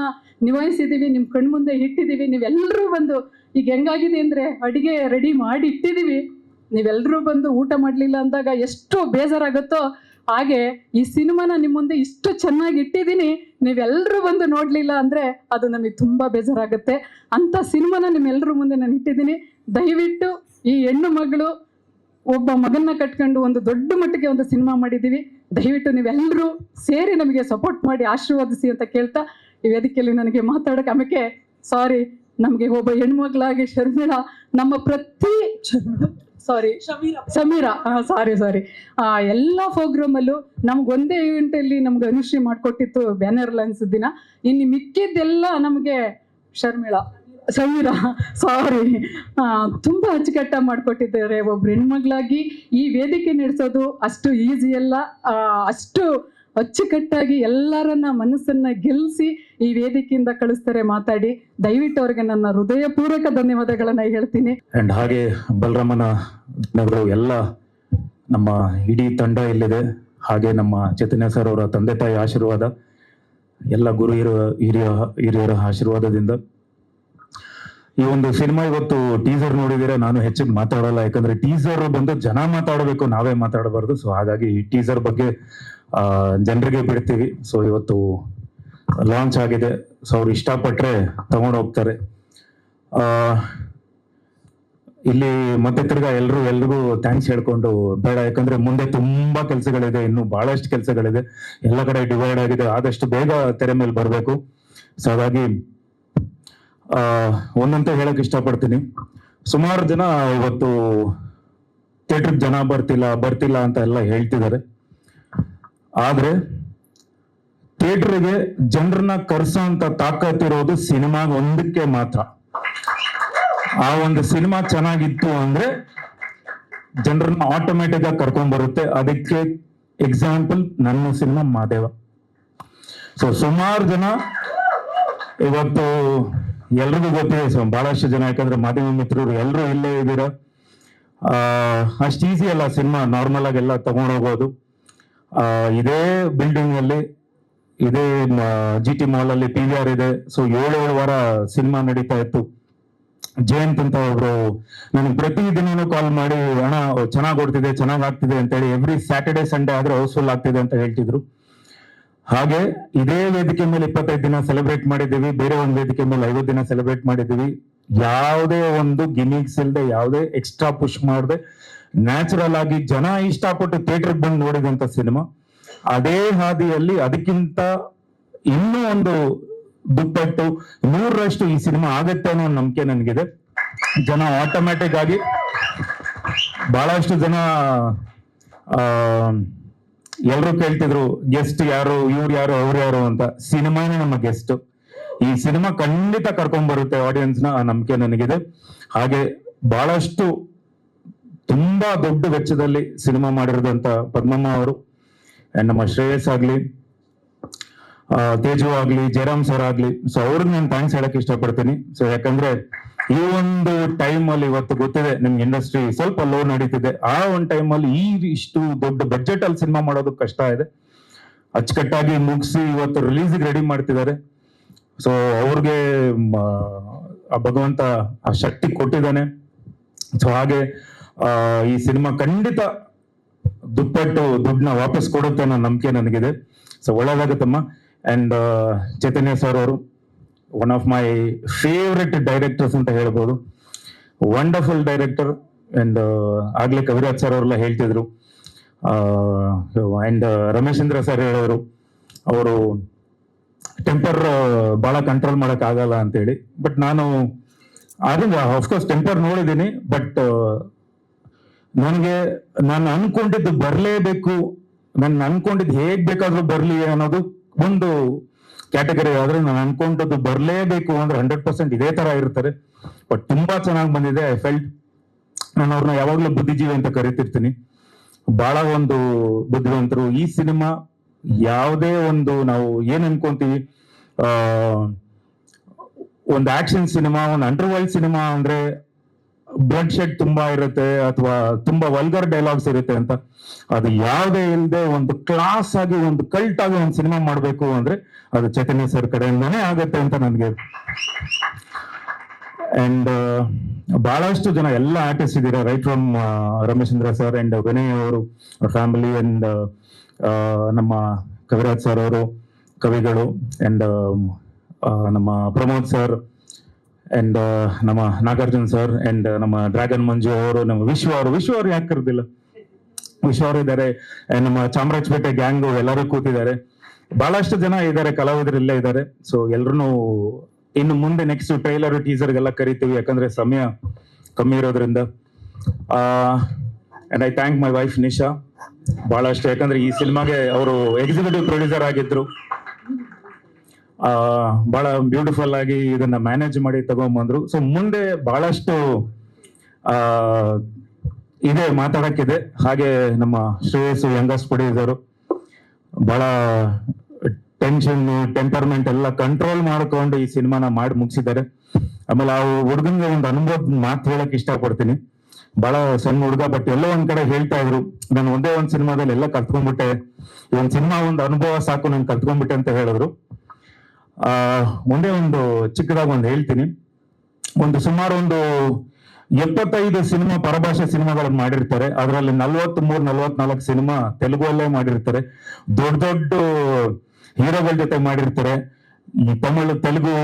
ನಿಭಾಯಿಸಿದ್ದೀವಿ, ನಿಮ್ಮ ಕಣ್ಮುಂದೆ ಇಟ್ಟಿದ್ದೀವಿ. ನೀವೆಲ್ಲರೂ ಬಂದು, ಈಗ ಹೆಂಗಾಗಿದೆ ಅಂದರೆ ಅಡುಗೆ ರೆಡಿ ಮಾಡಿ ಇಟ್ಟಿದ್ದೀವಿ, ನೀವೆಲ್ಲರೂ ಬಂದು ಊಟ ಮಾಡಲಿಲ್ಲ ಅಂದಾಗ ಎಷ್ಟು ಬೇಜಾರಾಗುತ್ತೋ ಹಾಗೆ ಈ ಸಿನಿಮಾನ ನಿಮ್ಮ ಮುಂದೆ ಇಷ್ಟು ಚೆನ್ನಾಗಿ ಇಟ್ಟಿದ್ದೀನಿ, ನೀವೆಲ್ಲರೂ ಬಂದು ನೋಡಲಿಲ್ಲ ಅಂದರೆ ಅದು ನಮಗೆ ತುಂಬ ಬೇಜಾರಾಗುತ್ತೆ. ಅಂಥ ಸಿನಿಮಾನ ನಿಮ್ಮೆಲ್ಲರ ಮುಂದೆ ನಾನು ಇಟ್ಟಿದ್ದೀನಿ. ದಯವಿಟ್ಟು ಈ ಹೆಣ್ಣು ಮಗಳು ಒಬ್ಬ ಮಗನ್ನ ಕಟ್ಕೊಂಡು ಒಂದು ದೊಡ್ಡ ಮಟ್ಟಿಗೆ ಒಂದು ಸಿನಿಮಾ ಮಾಡಿದ್ದೀವಿ. ದಯವಿಟ್ಟು ನೀವೆಲ್ಲರೂ ಸೇರಿ ನಮಗೆ ಸಪೋರ್ಟ್ ಮಾಡಿ ಆಶೀರ್ವಾದಿಸಿ ಅಂತ ಕೇಳ್ತಾ, ಈ ವೇದಿಕೆಯಲ್ಲಿ ನನಗೆ ಮಾತಾಡೋಕೆ ಆಮೇಲೆ ಸಾರಿ, ನಮಗೆ ಒಬ್ಬ ಹೆಣ್ಮಗಳಾಗಿ ಶರ್ಮಿಳಾ ನಮ್ಮ ಪ್ರತಿ ಸಮೀರಾ ಸಾರಿ ಎಲ್ಲ ಪ್ರೋಗ್ರಾಮಲ್ಲೂ ನಮ್ಗೆ ಒಂದೇ ಈವೆಂಟಲ್ಲಿ ನಮ್ಗೆ ಅನುಶ್ರೀ ಮಾಡಿಕೊಟ್ಟಿತ್ತು ಬ್ಯಾನರ್ ಲಾಂಚ್ ದಿನ. ಇನ್ನು ಮಿಕ್ಕಿದ್ದೆಲ್ಲ ನಮಗೆ ಸಮೀರಾ ಸಾರಿ ತುಂಬ ಅಚ್ಚುಕಟ್ಟಾಗಿ ಮಾಡಿಕೊಟ್ಟಿದ್ದಾರೆ. ಒಬ್ರು ಹೆಣ್ಮಗಳಾಗಿ ಈ ವೇದಿಕೆ ನಡೆಸೋದು ಅಷ್ಟು ಈಸಿ ಅಲ್ಲ. ಅಷ್ಟು ಅಚ್ಚುಕಟ್ಟಾಗಿ ಎಲ್ಲರನ್ನ ಮನಸ್ಸನ್ನ ಗೆಲ್ಲಿಸಿ ಈ ವೇದಿಕೆಯಿಂದ ಕಳಿಸ್ತಾರೆ ಮಾತಾಡಿ. ದಯವಿಟ್ಟು ಅವ್ರಿಗೆ ನನ್ನ ಹೃದಯಪೂರ್ವಕ ಧನ್ಯವಾದಗಳನ್ನ ಹೇಳ್ತೀನಿ. ಅಂಡ್ ಹಾಗೆ ಬಲರಾಮನ ಎಲ್ಲ ನಮ್ಮ ಇಡೀ ತಂಡ ಇಲ್ಲಿದೆ. ಹಾಗೆ ನಮ್ಮ ಚೈತನ್ಯ ಸರ್ ಅವರ ತಂದೆ ತಾಯಿ ಆಶೀರ್ವಾದ, ಎಲ್ಲ ಗುರು ಹಿರಿಯರ ಆಶೀರ್ವಾದದಿಂದ ಈ ಒಂದು ಸಿನಿಮಾ ಇವತ್ತು ಟೀಸರ್ ನೋಡಿದಿರ. ನಾನು ಹೆಚ್ಚಿಗೆ ಮಾತಾಡಲ್ಲ, ಯಾಕಂದ್ರೆ ಟೀಸರ್ ಬಂದು ಜನ ಮಾತಾಡಬೇಕು, ನಾವೇ ಮಾತಾಡಬಾರ್ದು. ಸೊ ಹಾಗಾಗಿ ಈ ಟೀಸರ್ ಬಗ್ಗೆ ಜನರಿಗೆ ಬಿಡ್ತೀವಿ. ಸೊ ಇವತ್ತು ಲಾಂಚ್ ಆಗಿದೆ. ಸೊ ಅವ್ರು ಇಷ್ಟಪಟ್ರೆ ತಗೊಂಡು ಹೋಗ್ತಾರೆ. ಇಲ್ಲಿ ಮತ್ತೆ ತಿರ್ಗಾ ಎಲ್ರಿಗೂ ಥ್ಯಾಂಕ್ಸ್ ಹೇಳ್ಕೊಂಡು ಬೇಡ, ಯಾಕಂದ್ರೆ ಮುಂದೆ ತುಂಬಾ ಕೆಲಸಗಳಿದೆ, ಇನ್ನು ಬಹಳಷ್ಟು ಕೆಲಸಗಳಿದೆ, ಎಲ್ಲ ಕಡೆ ಡಿವೈಡ್ ಆಗಿದೆ. ಆದಷ್ಟು ಬೇಗ ತೆರೆ ಮೇಲೆ ಬರಬೇಕು. ಸೊ ಹಾಗಾಗಿ ಒಂದಂತ ಹೇಳಕ್ ಇಷ್ಟಪಡ್ತೀನಿ. ಸುಮಾರು ಜನ ಇವತ್ತು ಥಿಯೇಟರ್ ಜನ ಬರ್ತಿಲ್ಲ ಅಂತ ಎಲ್ಲ ಹೇಳ್ತಿದ್ದಾರೆ. ಆದ್ರೆ ಥಿಯೇಟರ್ಗೆ ಜನರನ್ನ ಕರ್ಸೋ ಅಂತ ತಾಕತ್ತಿರೋದು ಸಿನಿಮಾ ಒಂದಕ್ಕೆ ಮಾತ್ರ. ಆ ಒಂದು ಸಿನಿಮಾ ಚೆನ್ನಾಗಿತ್ತು ಅಂದ್ರೆ ಜನರನ್ನ ಆಟೋಮೆಟಿಕ್ ಆಗಿ ಕರ್ಕೊಂಡ್ ಬರುತ್ತೆ. ಅದಕ್ಕೆ ಎಕ್ಸಾಂಪಲ್ ನನ್ನ ಸಿನಿಮಾ ಮಾದೇವ. ಸೊ ಸುಮಾರು ಜನ ಇವತ್ತು ಎಲ್ರಿಗೂ ಗೊತ್ತಿದೆ, ಸೊ ಬಹಳಷ್ಟು ಜನ, ಯಾಕಂದ್ರೆ ಮಾಧ್ಯಮ ಮಿತ್ರರು ಎಲ್ಲರೂ ಇಲ್ಲೇ ಇದ್ದೀರ. ಅಷ್ಟು ಈಸಿ ಅಲ್ಲ ಸಿನಿಮಾ ನಾರ್ಮಲ್ ಆಗಿ ಎಲ್ಲ ತಗೊಂಡೋಗೋದು. ಇದೇ ಬಿಲ್ಡಿಂಗ್ ಅಲ್ಲಿ, ಇದೇ GT ಮಾಲ್ ಅಲ್ಲಿ PVR ಇದೆ. ಸೊ 7 ವಾರ ಸಿನಿಮಾ ನಡೀತಾ ಇತ್ತು. ಜಯಂತ್ ಅಂತ ಒಬ್ರು ನನಗೆ ಪ್ರತಿದಿನನೂ ಕಾಲ್ ಮಾಡಿ, ಹಣ ಚೆನ್ನಾಗ್ ಓಡ್ತಿದೆ, ಚೆನ್ನಾಗ್ ಆಗ್ತಿದೆ ಅಂತೇಳಿ, ಎವ್ರಿ ಸ್ಯಾಟರ್ಡೆ ಸಂಡೇ ಆದ್ರೆ ಹೌಸ್ಫುಲ್ ಆಗ್ತಿದೆ ಅಂತ ಹೇಳ್ತಿದ್ರು. ಹಾಗೆ ಇದೇ ವೇದಿಕೆ ಮೇಲೆ 25 ದಿನ ಸೆಲೆಬ್ರೇಟ್ ಮಾಡಿದ್ದೀವಿ, ಬೇರೆ ಒಂದು ವೇದಿಕೆ ಮೇಲೆ 50 ದಿನ ಸೆಲೆಬ್ರೇಟ್ ಮಾಡಿದ್ದೀವಿ. ಯಾವುದೇ ಒಂದು ಗಿಮಿಕ್ಸ್ ಇಲ್ಲದೆ, ಯಾವುದೇ ಎಕ್ಸ್ಟ್ರಾ ಪುಷ್ ಮಾಡದೆ, ನ್ಯಾಚುರಲ್ ಆಗಿ ಜನ ಇಷ್ಟಪಟ್ಟು ಥಿಯೇಟರ್ಗೆ ಬಂದು ನೋಡಿದಂತ ಸಿನಿಮಾ. ಅದೇ ಹಾದಿಯಲ್ಲಿ ಅದಕ್ಕಿಂತ ಇನ್ನೂ ಒಂದು ದುಪ್ಪಟ್ಟು 100ರಷ್ಟು ಈ ಸಿನಿಮಾ ಆಗತ್ತೆ ಅನ್ನೋ ಒಂದು ನಂಬಿಕೆ ನನಗಿದೆ. ಜನ ಆಟೋಮ್ಯಾಟಿಕ್ ಆಗಿ, ಬಹಳಷ್ಟು ಜನ ಎಲ್ಲರೂ ಕೇಳ್ತಿದ್ರು ಗೆಸ್ಟ್ ಯಾರು, ಇವ್ರು ಯಾರು, ಅವ್ರು ಯಾರು ಅಂತ. ಸಿನಿಮಾನೇ ನಮ್ಮ ಗೆಸ್ಟ್. ಈ ಸಿನಿಮಾ ಖಂಡಿತ ಕರ್ಕೊಂಡ್ ಬರುತ್ತೆ ಆಡಿಯನ್ಸ್ ನ, ಆ ನಂಬಿಕೆ ನನಗಿದೆ. ಹಾಗೆ ಬಹಳಷ್ಟು ತುಂಬಾ ದೊಡ್ಡ ವೆಚ್ಚದಲ್ಲಿ ಸಿನಿಮಾ ಮಾಡಿರೋದಂತ ಪದ್ಮಮ್ಮ ಅವರು ಅಂಡ್ ನಮ್ಮ ಶ್ರೇಯಸ್ ಆಗ್ಲಿ, ತೇಜು ಆಗ್ಲಿ, ಜಯರಾಮ್ ಸರ್ ಆಗ್ಲಿ, ಸೊ ಅವ್ರಿಗೆ ನಾನು ಥ್ಯಾಂಕ್ಸ್ ಹೇಳಕ್ ಇಷ್ಟಪಡ್ತೀನಿ. ಸೊ ಯಾಕಂದ್ರೆ ಈ ಒಂದು ಟೈಮ್ ಅಲ್ಲಿ, ಇವತ್ತು ಗೊತ್ತಿದೆ ನಿಮ್ಗೆ ಇಂಡಸ್ಟ್ರಿ ಸ್ವಲ್ಪ ಲೋ ನಡೀತಿದೆ, ಆ ಒಂದು ಟೈಮ್ ಅಲ್ಲಿ ಇಷ್ಟು ದೊಡ್ಡ ಬಜೆಟ್ ಅಲ್ಲಿ ಸಿನಿಮಾ ಮಾಡೋದು ಕಷ್ಟ ಇದೆ. ಅಚ್ಚುಕಟ್ಟಾಗಿ ಮುಗಿಸಿ ಇವತ್ತು ರಿಲೀಸ್ ರೆಡಿ ಮಾಡ್ತಿದ್ದಾರೆ. ಸೊ ಅವ್ರಿಗೆ ಆ ಭಗವಂತ ಆ ಶಕ್ತಿ ಕೊಟ್ಟಿದ್ದಾನೆ. ಸೊ ಹಾಗೆ ಈ ಸಿನಿಮಾ ಖಂಡಿತ ದುಪ್ಪಟ್ಟು ದುಡ್ಡನ್ನ ವಾಪಸ್ ಕೊಡುತ್ತೆ ಅನ್ನೋ ನಂಬಿಕೆ ನನಗಿದೆ. ಸೊ ಒಳ್ಳೇದಾಗುತ್ತಮ್ಮ. ಅಂಡ್ ಚೈತನ್ಯ ಸರ್ ಅವರು one of my favourite directors ಅಂತ ಹೇಳ್ಬೋದು. Wonderful director. ಅಂಡ್ ಆಗ್ಲೇ ಕವಿರಾಜ್ ಸರ್ ಅವರೆಲ್ಲ ಹೇಳ್ತಿದ್ರು, ಅಂಡ್ ರಮೇಶೇಂದ್ರ ಸರ್ ಹೇಳೋರು, ಅವರು ಟೆಂಪರ್ ಬಹಳ ಕಂಟ್ರೋಲ್ ಮಾಡಕ್ ಆಗಲ್ಲ ಅಂತೇಳಿ. ಬಟ್ ನಾನು ಆಫ್ಕೋರ್ಸ್ ಟೆಂಪರ್ ನೋಡಿದ್ದೀನಿ, ಬಟ್ ನಾನು ಅನ್ಕೊಂಡಿದ್ದು ಬರ್ಲೇಬೇಕು, ನಾನು ಅನ್ಕೊಂಡಿದ್ದು ಹೇಗ್ ಬೇಕಾದ್ರೂ ಬರ್ಲಿ ಅನ್ನೋದು ಒಂದು ಕ್ಯಾಟಗರಿ ಆದ್ರೆ, ನಾನು ಅನ್ಕೊಂಡದ್ದು ಬರ್ಲೇಬೇಕು ಅಂದ್ರೆ 100% ಇದೇ ತರ ಇರ್ತಾರೆ. ಬಟ್ ತುಂಬಾ ಚೆನ್ನಾಗಿ ಬಂದಿದೆ. ಐ ಫೆಲ್ಟ್, ನಾನು ಅವ್ರನ್ನ ಯಾವಾಗ್ಲೂ ಬುದ್ಧಿಜೀವಿ ಅಂತ ಕರಿತಿರ್ತೀನಿ. ಬಹಳ ಒಂದು ಬುದ್ಧಿವಂತರು. ಈ ಸಿನಿಮಾ ಯಾವುದೇ ಒಂದು ನಾವು ಏನ್ ಅನ್ಕೊಂತೀವಿ, ಒಂದು ಆಕ್ಷನ್ ಸಿನಿಮಾ, ಒಂದು ಅಂಡರ್ವರ್ಲ್ಡ್ ಸಿನಿಮಾ ಅಂದ್ರೆ ಬ್ಲಡ್ ಶೆಡ್ ತುಂಬಾ ಇರುತ್ತೆ ಅಥವಾ ತುಂಬಾ ವಲ್ಗರ್ ಡೈಲಾಗ್ಸ್ ಇರುತ್ತೆ ಅಂತ. ಅದು ಯಾವುದೇ ಇಲ್ಲದೆ ಒಂದು ಕ್ಲಾಸ್ ಆಗಿ, ಒಂದು ಕಲ್ಟ್ ಆಗಿ ಒಂದು ಸಿನಿಮಾ ಮಾಡ್ಬೇಕು ಅಂದ್ರೆ ಅದು ಚೈತನ್ಯ ಸರ್ ಕಡೆಯಿಂದಾನೇ ಆಗತ್ತೆ ಅಂತ ನನಗೆ. ಅಂಡ್ ಬಹಳಷ್ಟು ಜನ ಎಲ್ಲ ಆರ್ಟಿಸ್ಟ್ ಇದ್ದೀರಾ, right from Rameshendra sir and Vinay ಅವರು ಫ್ಯಾಮಿಲಿ, ಅಂಡ್ ನಮ್ಮ ಕವಿರಾಜ್ ಸರ್ ಅವರು ಕವಿಗಳು, ಅಂಡ್ ನಮ್ಮ ಪ್ರಮೋದ್ ಸರ್, ಅಂಡ್ ನಮ್ಮ ನಾಗಾರ್ಜುನ್ ಸರ್, ಅಂಡ್ ನಮ್ಮ ಡ್ರ್ಯಾಗನ್ ಮಂಜು ಅವರು, ನಮ್ಮ ವಿಶ್ವ ಅವರು ಯಾಕೆ ಕರೆದಿಲ್ಲ, ವಿಶ್ವ ಅವರು ಇದ್ದಾರೆ, ನಮ್ಮ ಚಾಮರಾಜಪೇಟೆ ಗ್ಯಾಂಗು ಎಲ್ಲರೂ ಕೂತಿದ್ದಾರೆ. ಬಹಳಷ್ಟು ಜನ ಇದ್ದಾರೆ, ಕಲಾವಿದರು ಇಲ್ಲೇ ಇದ್ದಾರೆ. ಸೊ ಎಲ್ರು ಇನ್ನು ಮುಂದೆ ನೆಕ್ಸ್ಟ್ ಟ್ರೈಲರ್ ಟೀಸರ್ಗೆಲ್ಲ ಕರಿತೀವಿ, ಯಾಕಂದ್ರೆ ಸಮಯ ಕಮ್ಮಿ ಇರೋದ್ರಿಂದ. And I thank my wife Nisha ಬಹಳಷ್ಟು, ಯಾಕಂದ್ರೆ ಈ ಸಿನಿಮಾಗೆ ಅವರು ಎಕ್ಸಿಕ್ಯೂಟಿವ್ ಪ್ರೊಡ್ಯೂಸರ್ ಆಗಿದ್ರು. ಬಹಳ ಬ್ಯೂಟಿಫುಲ್ ಆಗಿ ಇದನ್ನ ಮ್ಯಾನೇಜ್ ಮಾಡಿ ತಗೊಂಡ್ಬಂದ್ರು. ಸೊ ಮುಂದೆ ಬಹಳಷ್ಟು ಇದೆ, ಮಾತಾಡಕ್ಕಿದೆ. ಹಾಗೆ ನಮ್ಮ ಶ್ರೇಯಸ್ ಯಂಗಸ್ಟ್ ಪ್ರೊಡ್ಯೂಸರು ಬಹಳ ಟೆನ್ಷನ್, ಟೆಂಪರ್ಮೆಂಟ್ ಎಲ್ಲ ಕಂಟ್ರೋಲ್ ಮಾಡ್ಕೊಂಡು ಈ ಸಿನಿಮಾನ ಮಾಡಿ ಮುಗಿಸಿದ್ದಾರೆ. ಆಮೇಲೆ ಆ ಹುಡುಗನ್ಗೆ ಒಂದು ಅನುಭವದ ಮಾತು ಹೇಳಕ್ ಇಷ್ಟಪಡ್ತೀನಿ. ಬಹಳ ಸಣ್ಣ ಹುಡುಗ, ಬಟ್ ಎಲ್ಲೋ ಒಂದ್ ಕಡೆ ಹೇಳ್ತಾ ಇದ್ರು, ನಾನು ಒಂದೇ ಒಂದ್ ಸಿನಿಮಾದಲ್ಲಿ ಎಲ್ಲ ಕಲ್ತ್ಕೊಂಡ್ಬಿಟ್ಟೆ, ಒಂದ್ ಸಿನಿಮಾ ಒಂದು ಅನುಭವ ಸಾಕು, ನಾನು ಕಲ್ತ್ಕೊಂಡ್ಬಿಟ್ಟೆ ಅಂತ ಹೇಳಿದ್ರು. ಒಂದೇ ಒಂದು ಚಿಕ್ಕದಾಗಿ ಒಂದು ಹೇಳ್ತೀನಿ. ಸುಮಾರು ಒಂದು 75 ಸಿನಿಮಾ ಪರಭಾಷೆ ಸಿನಿಮಾಗಳನ್ನು ಮಾಡಿರ್ತಾರೆ. ಅದರಲ್ಲಿ 43-44 ಸಿನಿಮಾ ತೆಲುಗಲ್ಲೇ ಮಾಡಿರ್ತಾರೆ. ದೊಡ್ಡ ದೊಡ್ಡ ಹೀರೋಗಳ ಜೊತೆ ಮಾಡಿರ್ತಾರೆ. ಈ ತಮಿಳು, ತೆಲುಗು,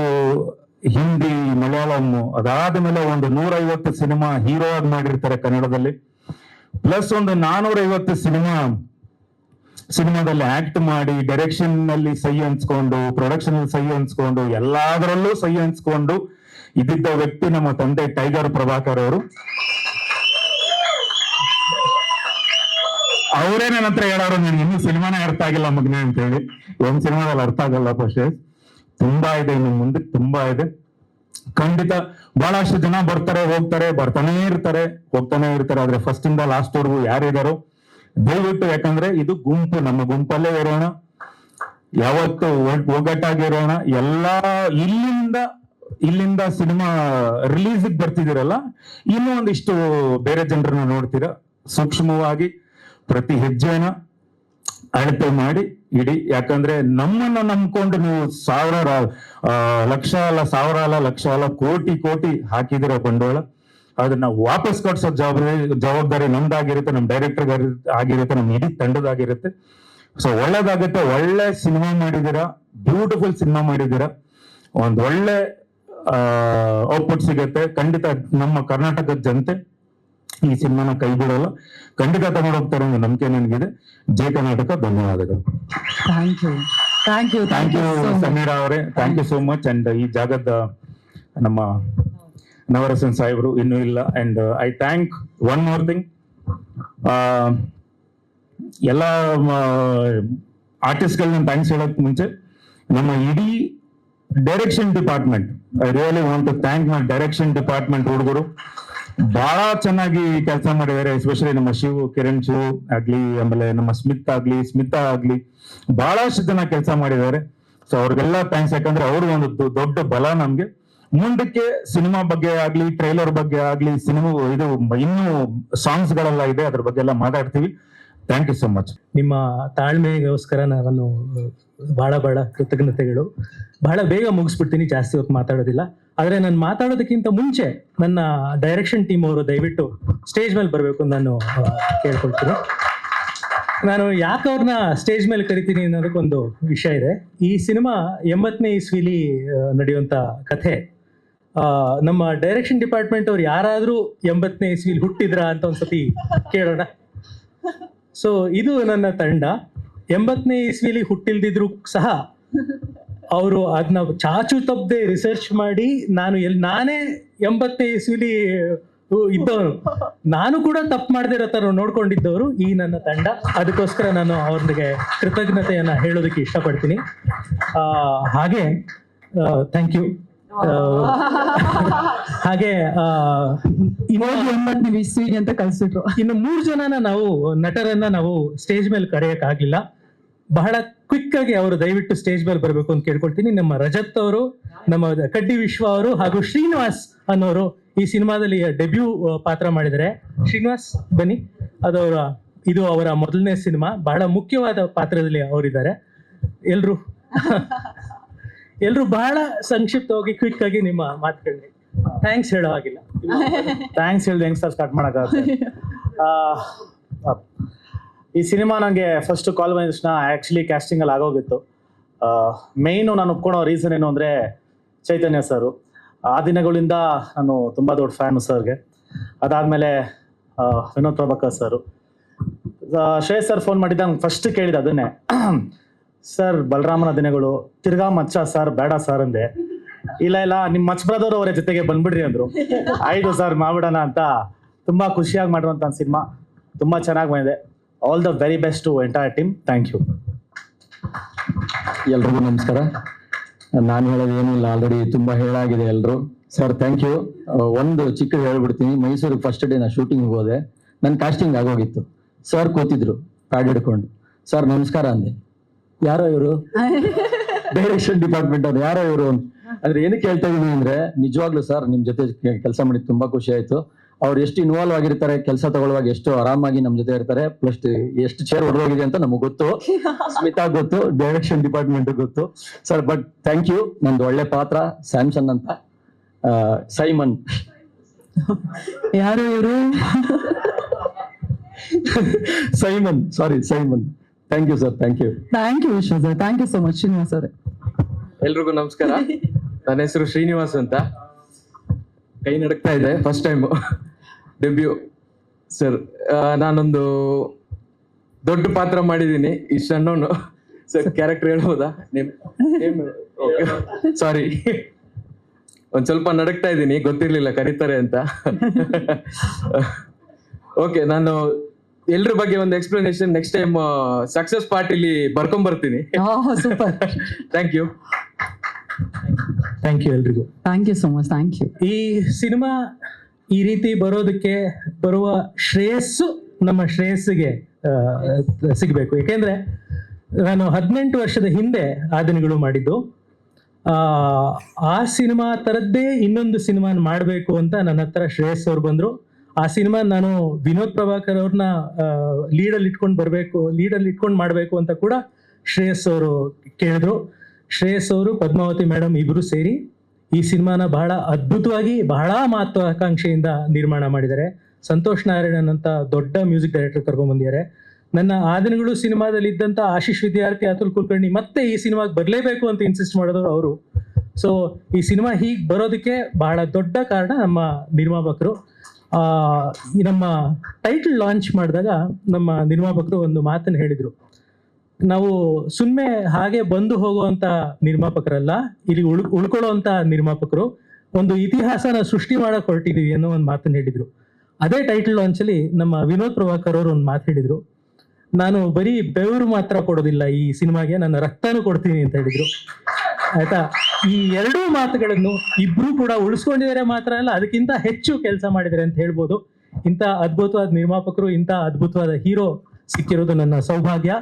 ಹಿಂದಿ, ಮಲಯಾಳಂ, ಅದಾದ ಮೇಲೆ ಒಂದು 150 ಸಿನಿಮಾ ಹೀರೋ ಆಗಿ ಮಾಡಿರ್ತಾರೆ ಕನ್ನಡದಲ್ಲಿ. ಪ್ಲಸ್ ಒಂದು 450 ಸಿನಿಮಾದಲ್ಲಿ ಆಕ್ಟ್ ಮಾಡಿ, ಡೈರೆಕ್ಷನ್ ನಲ್ಲಿ ಸೈ ಹಂಚ್ಕೊಂಡು, ಪ್ರೊಡಕ್ಷನ್ ಅಲ್ಲಿ ಸೈ ಹಂಚ್ಕೊಂಡು, ಎಲ್ಲಾದ್ರಲ್ಲೂ ಸೈ ಹಂಚ್ಕೊಂಡು ಇದ್ದಿದ್ದ ವ್ಯಕ್ತಿ ನಮ್ಮ ತಂದೆ ಟೈಗರ್ ಪ್ರಭಾಕರ್ ಅವರು. ಅವರೇ ನನ್ನ ಹತ್ರ ಹೇಳೋರು, ನನ್ಗೆ ಇನ್ನೂ ಸಿನಿಮಾನೇ ಅರ್ಥ ಆಗಿಲ್ಲ ಮಗನೇ ಅಂತ ಹೇಳಿ. ಒಂದ್ ಸಿನಿಮಾದಲ್ಲಿ ಅರ್ಥ ಆಗಲ್ಲ ಫಸ್ಟ್, ತುಂಬಾ ಇದೆ, ಇನ್ನು ಮುಂದೆ ತುಂಬಾ ಇದೆ. ಖಂಡಿತ ಬಹಳಷ್ಟು ಜನ ಬರ್ತಾರೆ, ಬರ್ತಾನೆ ಇರ್ತಾರೆ. ಆದ್ರೆ ಫಸ್ಟ್ ಇಂದ ಲಾಸ್ಟ್ ವರೆಗೂ ಯಾರಿದಾರೋ ದಯವಿಟ್ಟು, ಯಾಕಂದ್ರೆ ಇದು ಗುಂಪು, ನಮ್ಮ ಗುಂಪಲ್ಲೇ ಇರೋಣ, ಯಾವತ್ತು ಒಗ್ಗಟ್ಟಾಗಿರೋಣ. ಎಲ್ಲಾ ಇಲ್ಲಿಂದ ಸಿನಿಮಾ ರಿಲೀಸ್ ಬರ್ತಿದಿರಲ್ಲ, ಇನ್ನೂ ಒಂದಿಷ್ಟು ಬೇರೆ ಜನರನ್ನ ನೋಡ್ತೀರಾ. ಸೂಕ್ಷ್ಮವಾಗಿ ಪ್ರತಿ ಹೆಜ್ಜೆನ ಅಳತೆ ಮಾಡಿ ಇಡಿ. ಯಾಕಂದ್ರೆ ನಮ್ಮನ್ನ ನಂಬ್ಕೊಂಡು ನೀವು ಲಕ್ಷ ಅಲ್ಲ ಕೋಟಿ ಹಾಕಿದಿರ ಬಂಡವಾಳ, ಅದನ್ನ ವಾಪಸ್ ಕೊಡ್ಸೋ ಜವಾಬ್ದಾರಿ ನಮ್ದಾಗಿರುತ್ತೆ, ನಮ್ ಡೈರೆಕ್ಟರ್ ಆಗಿರುತ್ತೆ, ನಮ್ ಇಡೀ ತಂಡದಾಗಿರುತ್ತೆ. ಸೊ ಒಳ್ಳೇದಾಗುತ್ತೆ. ಒಳ್ಳೆ ಸಿನಿಮಾ ಮಾಡಿದೀರಾ, ಬ್ಯೂಟಿಫುಲ್ ಸಿನಿಮಾ ಮಾಡಿದೀರಾ, ಒಂದ್ ಒಳ್ಳೆ ಔಟ್ಪುಟ್ ಸಿಗುತ್ತೆ. ಖಂಡಿತ ನಮ್ಮ ಕರ್ನಾಟಕದ ಜನತೆ ಈ ಸಿನಿಮಾನ ಕೈ ಬಿಡೋಲ್ಲ, ಖಂಡಿತ ತಗೊಂಡು ಹೋಗ್ತಾರೆ ಅನ್ನೋ ನಂಬಿಕೆ ನನಗಿದೆ. ಜೈ ಕರ್ನಾಟಕ. ಧನ್ಯವಾದಗಳು. Thank you thank you thank you Sameera ಅವರೇ, thank you so much. And ಈ ಜಾಗದ ನಮ್ಮ ನವರಸನ್ ಸಾಹೇಬರು ಇನ್ನೂ ಇಲ್ಲ. And I thank one more thing, ಎಲ್ಲ ಆರ್ಟಿಸ್ಟ್ಗಳನ್ನ ಥ್ಯಾಂಕ್ಸ್ ಹೇಳೋಕ್ ಮುಂಚೆ ನಮ್ಮ ಇಡೀ direction department, I really want to thank my direction department. ಹುಡುಗರು ಬಹಳ ಚೆನ್ನಾಗಿ ಕೆಲಸ ಮಾಡಿದ್ದಾರೆ. ಎಸ್ಪೆಷಲಿ ನಮ್ಮ ಕಿರಣ್ ಶಿವ್ ಆಗ್ಲಿ, ಆಮೇಲೆ ನಮ್ಮ ಸ್ಮಿತಾ ಆಗ್ಲಿ ಬಹಳಷ್ಟು ಜನ ಕೆಲಸ ಮಾಡಿದ್ದಾರೆ. ಸೊ ಅವ್ರಿಗೆಲ್ಲ ಥ್ಯಾಂಕ್ಸ್. ಯಾಕಂದ್ರೆ ಅವರು ಒಂದು ದೊಡ್ಡ ಬಲ ನಮ್ಗೆ. ಮುಂದಕ್ಕೆ ಸಿನಿಮಾ ಬಗ್ಗೆ ಆಗ್ಲಿ, ಟ್ರೈಲರ್ ಬಗ್ಗೆ ಆಗ್ಲಿ, ಸಿನಿಮಾ ಇದು ಇನ್ನೂ ಸಾಂಗ್ಸ್ ಗಳೆಲ್ಲ ಇದೆ, ಅದ್ರ ಬಗ್ಗೆ ಎಲ್ಲ ಮಾತಾಡ್ತೀವಿ. Thank you so much. ನಿಮ್ಮ ತಾಳ್ಮೆಗೋಸ್ಕರ ನಾನು ಬಹಳ ಕೃತಜ್ಞತೆಗಳು. ಬಹಳ ಬೇಗ ಮುಗಿಸ್ಬಿಡ್ತೀನಿ, ಜಾಸ್ತಿ ಹೊತ್ತು ಮಾತಾಡೋದಿಲ್ಲ. ಆದರೆ ನಾನು ಮಾತಾಡೋದಕ್ಕಿಂತ ಮುಂಚೆ ನನ್ನ ಡೈರೆಕ್ಷನ್ ಟೀಮ್ ಅವರು ದಯವಿಟ್ಟು ಸ್ಟೇಜ್ ಮೇಲೆ ಬರಬೇಕು ಅಂತ ನಾನು ಕೇಳ್ಕೊಳ್ತೀನಿ. ನಾನು ಯಾಕೆ ಅವ್ರನ್ನ ಸ್ಟೇಜ್ ಮೇಲೆ ಕರಿತೀನಿ ಅನ್ನೋದಕ್ಕೊಂದು ವಿಷಯ ಇದೆ. ಈ ಸಿನಿಮಾ 80ನೇ ಇಸ್ವಿಲಿ ನಡೆಯುವಂಥ ಕಥೆ. ನಮ್ಮ ಡೈರೆಕ್ಷನ್ ಡಿಪಾರ್ಟ್ಮೆಂಟ್ ಅವ್ರು ಯಾರಾದರೂ 80ನೇ ಇಸ್ವಿಲಿ ಹುಟ್ಟಿದ್ರಾ ಅಂತ ಒಂದ್ಸತಿ ಕೇಳೋಣ. ಸೊ ಇದು ನನ್ನ ತಂಡ. 80ನೇ ಇಸ್ವಿಲಿ ಹುಟ್ಟಿಲ್ದಿದ್ರು ಸಹ ಅವರು ಅದನ್ನ ಚಾಚು ತಪ್ಪದೆ ರಿಸರ್ಚ್ ಮಾಡಿ ನಾನೇ 80ನೇ ಇಸ್ವಿಲಿ ಇದ್ದವನು, ನಾನು ಕೂಡ ತಪ್ಪು ಮಾಡದೇ ಇರೋ ಥರ ನೋಡ್ಕೊಂಡಿದ್ದವರು ಈ ನನ್ನ ತಂಡ. ಅದಕ್ಕೋಸ್ಕರ ನಾನು ಅವ್ರಿಗೆ ಕೃತಜ್ಞತೆಯನ್ನ ಹೇಳೋದಕ್ಕೆ ಇಷ್ಟಪಡ್ತೀನಿ. ಹಾಗೆ ಥ್ಯಾಂಕ್ ಯು. ಹಾಗೆ ಅಂತ ಕಳ್ಸಿಟ್ರು. ಇನ್ನು 3 ಜನನ ನಟರನ್ನ ನಾವು ಸ್ಟೇಜ್ ಮೇಲೆ ಕರೆಯಕ್ಕಾಗ್ಲಿಲ್ಲ. ಬಹಳ ಕ್ವಿಕ್ ಆಗಿ ಅವರು ದಯವಿಟ್ಟು ಸ್ಟೇಜ್ ಮೇಲೆ ಬರಬೇಕು ಅಂತ ಕೇಳ್ಕೊಳ್ತೀನಿ. ನಮ್ಮ ರಜತ್ ಅವರು, ನಮ್ಮ ಕಡ್ಡಿ ವಿಶ್ವ ಅವರು ಹಾಗೂ ಶ್ರೀನಿವಾಸ್ ಅನ್ನೋರು ಈ ಸಿನಿಮಾದಲ್ಲಿ ಡೆಬ್ಯೂ ಪಾತ್ರ ಮಾಡಿದ್ದಾರೆ. ಶ್ರೀನಿವಾಸ್ ಬನ್ನಿ. ಇದು ಅವರ ಮೊದಲನೇ ಸಿನಿಮಾ. ಬಹಳ ಮುಖ್ಯವಾದ ಪಾತ್ರದಲ್ಲಿ ಅವರಿದ್ದಾರೆ. ಎಲ್ರು ಬಹಳ ಸಂಕ್ಷಿಪ್ತವಾಗಿ ಕ್ವಿಕ್ ಆಗಿ ನಿಮ್ಮ ಮಾತುಗಳನ್ನ ಥ್ಯಾಂಕ್ಸ್ ಹೇಳೋ ಹಾಗಿಲ್ಲ. ಥ್ಯಾಂಕ್ಸ್ ಹೇಳಿದೆ ಹೆಂಗ್ ಸರ್ ಸ್ಟಾರ್ಟ್ ಮಾಡೋಕ್ಕಾಗುತ್ತೆ. ಈ ಸಿನಿಮಾ ನನಗೆ ಫಸ್ಟ್ ಕಾಲ್ ಬಂದ ತಕ್ಷಣ ಆ್ಯಕ್ಚುಲಿ ಕ್ಯಾಸ್ಟಿಂಗಲ್ಲಿ ಆಗೋಗಿತ್ತು. ಮೇಯ್ನು ನಾನು ಒಪ್ಕೊಳ್ಳೋ ರೀಸನ್ ಏನು ಅಂದರೆ ಚೈತನ್ಯ ಸರು. ಆ ದಿನಗಳಿಂದ ನಾನು ತುಂಬ ದೊಡ್ಡ ಫ್ಯಾನು ಸರ್ಗೆ. ಅದಾದಮೇಲೆ ವಿನೋದ್ ಪ್ರಭಾಕರ್ ಸರು. ಶ್ರೇಯಸ್ ಸರ್ ಫೋನ್ ಮಾಡಿದ್ದ ನಂಗೆ ಫಸ್ಟ್ ಕೇಳಿದ ಅದನ್ನೇ, ಸರ್ ಬಲರಾಮನ ದಿನಗಳು ತಿರ್ಗಾ ಮಚ್ಚ ಸರ್ ಬೇಡ ಸರ್ ಅಂದೆ. ಇಲ್ಲ ನಿಮ್ಮ ಮಚ್ ಬ್ರದರ್ ಅವರ ಜೊತೆಗೆ ಬಂದ್ಬಿಡ್ರಿ ಅಂದರು. ಆಯ್ತು ಸರ್ ಮಾಡ್ಬಿಡೋಣ ಅಂತ. ತುಂಬ ಖುಷಿಯಾಗಿ ಮಾಡಿರುವಂಥ ಸಿನಿಮಾ, ತುಂಬ ಚೆನ್ನಾಗಿ ಬಂದಿದೆ. All the very best to entire team. Thank you. ಎಲ್ರಿಗೂ ನಮಸ್ಕಾರ. ನಾನು ಹೇಳೋದು ಏನಿಲ್ಲ, ಆಲ್ರೆಡಿ ತುಂಬ ಹೇಳಾಗಿದೆ ಎಲ್ಲರೂ. Sir thank you. ಒಂದು ಚಿಕ್ಕದು ಹೇಳ್ಬಿಡ್ತೀನಿ. ಮೈಸೂರಿಗೆ ಫಸ್ಟ್ ಡೇ ನಾ ಶೂಟಿಂಗ್ ಹೋದೆ. ನನ್ನ ಕಾಸ್ಟಿಂಗ್ ಆಗೋಗಿತ್ತು. ಸರ್ ಕೂತಿದ್ರು ಪ್ಯಾಡ್ ಹಿಡ್ಕೊಂಡು. ಸರ್ ನಮಸ್ಕಾರ ಅಂದೆ. ಯಾರೋ ಇವರು ಡೈರೆಕ್ಷನ್ ಡಿಪಾರ್ಟ್ಮೆಂಟ್ ಅವ್ರು, ಯಾರೋ ಇವರು ಅಂದ್ರೆ ಏನಕ್ಕೆ ಹೇಳ್ತಾ ಇದೀನಿ ಅಂದ್ರೆ, ನಿಜವಾಗ್ಲೂ ಸರ್ ನಿಮ್ ಜೊತೆ ಕೆಲಸ ಮಾಡಿದ್ ತುಂಬಾ ಖುಷಿ ಆಯ್ತು. ಅವ್ರು ಎಷ್ಟು ಇನ್ವಾಲ್ವ್ ಆಗಿರ್ತಾರೆ, ಕೆಲಸ ತಗೊಳ್ಳುವಾಗ ಎಷ್ಟು ಆರಾಮಾಗಿ ನಮ್ ಜೊತೆ ಇರ್ತಾರೆ. ಪ್ಲಸ್ ಎಷ್ಟು ಚೇರ್ ಹೊಡೆದೋಗಿದೆ ಅಂತ ನಮಗ್ ಗೊತ್ತು, ಸ್ಮಿತಾ ಗೊತ್ತು, ಡೈರೆಕ್ಷನ್ ಡಿಪಾರ್ಟ್ಮೆಂಟ್ ಗೊತ್ತು ಸರ್. But thank you. ನಂದು ಒಳ್ಳೆ ಪಾತ್ರ ಸ್ಯಾಮ್ಸನ್ ಅಂತ. ಸೈಮನ್ ಯಾರು ಇವರು? Simon, sorry Simon. Thank you sir. Thank you. Thank you Vishwa sir. Thank you so much Srinivas ಅವರೇ. ಎಲ್ರಿಗೂ ನಮಸ್ಕಾರ. ನನ್ನ ಹೆಸರು ಶ್ರೀನಿವಾಸ್ ಅಂತ. ಕೈ ನಡಕ್ತಾ ಇದೆ. First time debut sir. ನಾನೊಂದು ದೊಡ್ಡ ಪಾತ್ರ ಮಾಡಿದ್ದೀನಿ. ಈ ಸಣ್ಣವನು ಸರ್. ಕ್ಯಾರೆಕ್ಟರ್ ಹೇಳ್ಬೋದಾ? ಸಾರಿ, ಒಂದ್ ಸ್ವಲ್ಪ ನಡಕ್ತಾ ಇದ್ದೀನಿ, ಗೊತ್ತಿರ್ಲಿಲ್ಲ ಕರೀತಾರೆ ಅಂತ. ಓಕೆ, ನಾನು ಎಲ್ರ ಬಗ್ಗೆ ಒಂದು ಎಕ್ಸ್ಪ್ಲನೇಷನ್ ನೆಕ್ಸ್ಟ್ ಟೈಮ್ ಸಕ್ಸಸ್ ಪಾರ್ಟಿಲಿ ಬರ್ಕೊಂಡ್ ಬರ್ತೀನಿ. Super. Thank you. Thank you ಎಲ್ರಿಗೂ. Thank you so much. Thank you. ಈ ಸಿನಿಮಾ ಈ ರೀತಿ ಬರೋದಕ್ಕೆ ಬರುವ ಶ್ರೇಯಸ್ಸು ನಮ್ಮ ಶ್ರೇಯಸ್ಸಿಗೆ ಸಿಗಬೇಕು. ಯಾಕೆಂದ್ರೆ ನಾನು 18 ವರ್ಷದ ಹಿಂದೆ ಆ ದಿನಗಳು ಮಾಡಿದ್ದು. ಆ ಸಿನಿಮಾ ಥರದ್ದೇ ಇನ್ನೊಂದು ಸಿನಿಮಾ ಮಾಡಬೇಕು ಅಂತ ನನ್ನ ಹತ್ರ ಶ್ರೇಯಸ್ ಅವ್ರು ಬಂದರು. ಆ ಸಿನಿಮಾ ನಾನು ವಿನೋದ್ ಪ್ರಭಾಕರ್ ಅವ್ರನ್ನ ಲೀಡಲ್ಲಿ ಇಟ್ಕೊಂಡು ಮಾಡಬೇಕು ಅಂತ ಕೂಡ ಶ್ರೇಯಸ್ ಅವರು ಕೇಳಿದ್ರು. ಶ್ರೇಯಸ್ ಅವರು, ಪದ್ಮಾವತಿ ಮೇಡಮ್ ಇಬ್ರು ಸೇರಿ ಈ ಸಿನಿಮಾನ ಬಹಳ ಅದ್ಭುತವಾಗಿ, ಬಹಳ ಮಹತ್ವಾಕಾಂಕ್ಷೆಯಿಂದ ನಿರ್ಮಾಣ ಮಾಡಿದ್ದಾರೆ. ಸಂತೋಷ್ ನಾರಾಯಣನ್ ಅಂತ ದೊಡ್ಡ ಮ್ಯೂಸಿಕ್ ಡೈರೆಕ್ಟರ್ ಕರ್ಕೊಂಡ್ಬಂದಿದ್ದಾರೆ. ನನ್ನ ಆ ದಿನಗಳು ಸಿನಿಮಾದಲ್ಲಿ ಇದ್ದಂಥ ಆಶೀಶ್ ವಿದ್ಯಾರ್ಥಿ, ಅತುಲ್ ಕುಲಕರ್ಣಿ ಮತ್ತೆ ಈ ಸಿನಿಮಾಗೆ ಬರಲೇಬೇಕು ಅಂತ ಇನ್ಸಿಸ್ಟ್ ಮಾಡಿದವರು ಅವರು. ಸೊ ಈ ಸಿನಿಮಾ ಹೀಗೆ ಬರೋದಕ್ಕೆ ಬಹಳ ದೊಡ್ಡ ಕಾರಣ ನಮ್ಮ ನಿರ್ಮಾಪಕರು. ಈ ನಮ್ಮ ಟೈಟಲ್ ಲಾಂಚ್ ಮಾಡಿದಾಗ ನಮ್ಮ ನಿರ್ಮಾಪಕರು ಒಂದು ಮಾತನ್ನು ಹೇಳಿದರು, ನಾವು ಸುಮ್ಮನೆ ಹಾಗೆ ಬಂದು ಹೋಗುವಂತ ನಿರ್ಮಾಪಕರಲ್ಲ, ಇಲ್ಲಿ ಉಳ್ಕೊಳ್ಳುವಂತ ನಿರ್ಮಾಪಕರು, ಒಂದು ಇತಿಹಾಸನ ಸೃಷ್ಟಿ ಮಾಡಕ್ ಹೊರಟಿದೀವಿ ಅನ್ನೋ ಒಂದು ಮಾತನ್ನು ಹೇಳಿದ್ರು. ಅದೇ ಟೈಟಲ್ ಲಾಂಚ್ ಅಲ್ಲಿ ನಮ್ಮ ವಿನೋದ್ ಪ್ರಭಾಕರ್ ಅವರು ಒಂದು ಮಾತು ಹೇಳಿದ್ರು, ನಾನು ಬರೀ ಬೆವರು ಮಾತ್ರ ಕೊಡೋದಿಲ್ಲ ಈ ಸಿನಿಮಾಗೆ, ನನ್ನ ರಕ್ತನೂ ಕೊಡ್ತೀನಿ ಅಂತ ಹೇಳಿದ್ರು. ಆಯ್ತಾ, ಈ ಎರಡೂ ಮಾತುಗಳನ್ನು ಇಬ್ರು ಕೂಡ ಉಳಿಸ್ಕೊಂಡಿದ್ದಾರೆ ಮಾತ್ರ ಅಲ್ಲ, ಅದಕ್ಕಿಂತ ಹೆಚ್ಚು ಕೆಲಸ ಮಾಡಿದ್ದಾರೆ ಅಂತ ಹೇಳ್ಬೋದು. ಇಂಥ ಅದ್ಭುತವಾದ ನಿರ್ಮಾಪಕರು, ಇಂಥ ಅದ್ಭುತವಾದ ಹೀರೋ ಸಿಕ್ಕಿರೋದು ನನ್ನ ಸೌಭಾಗ್ಯ.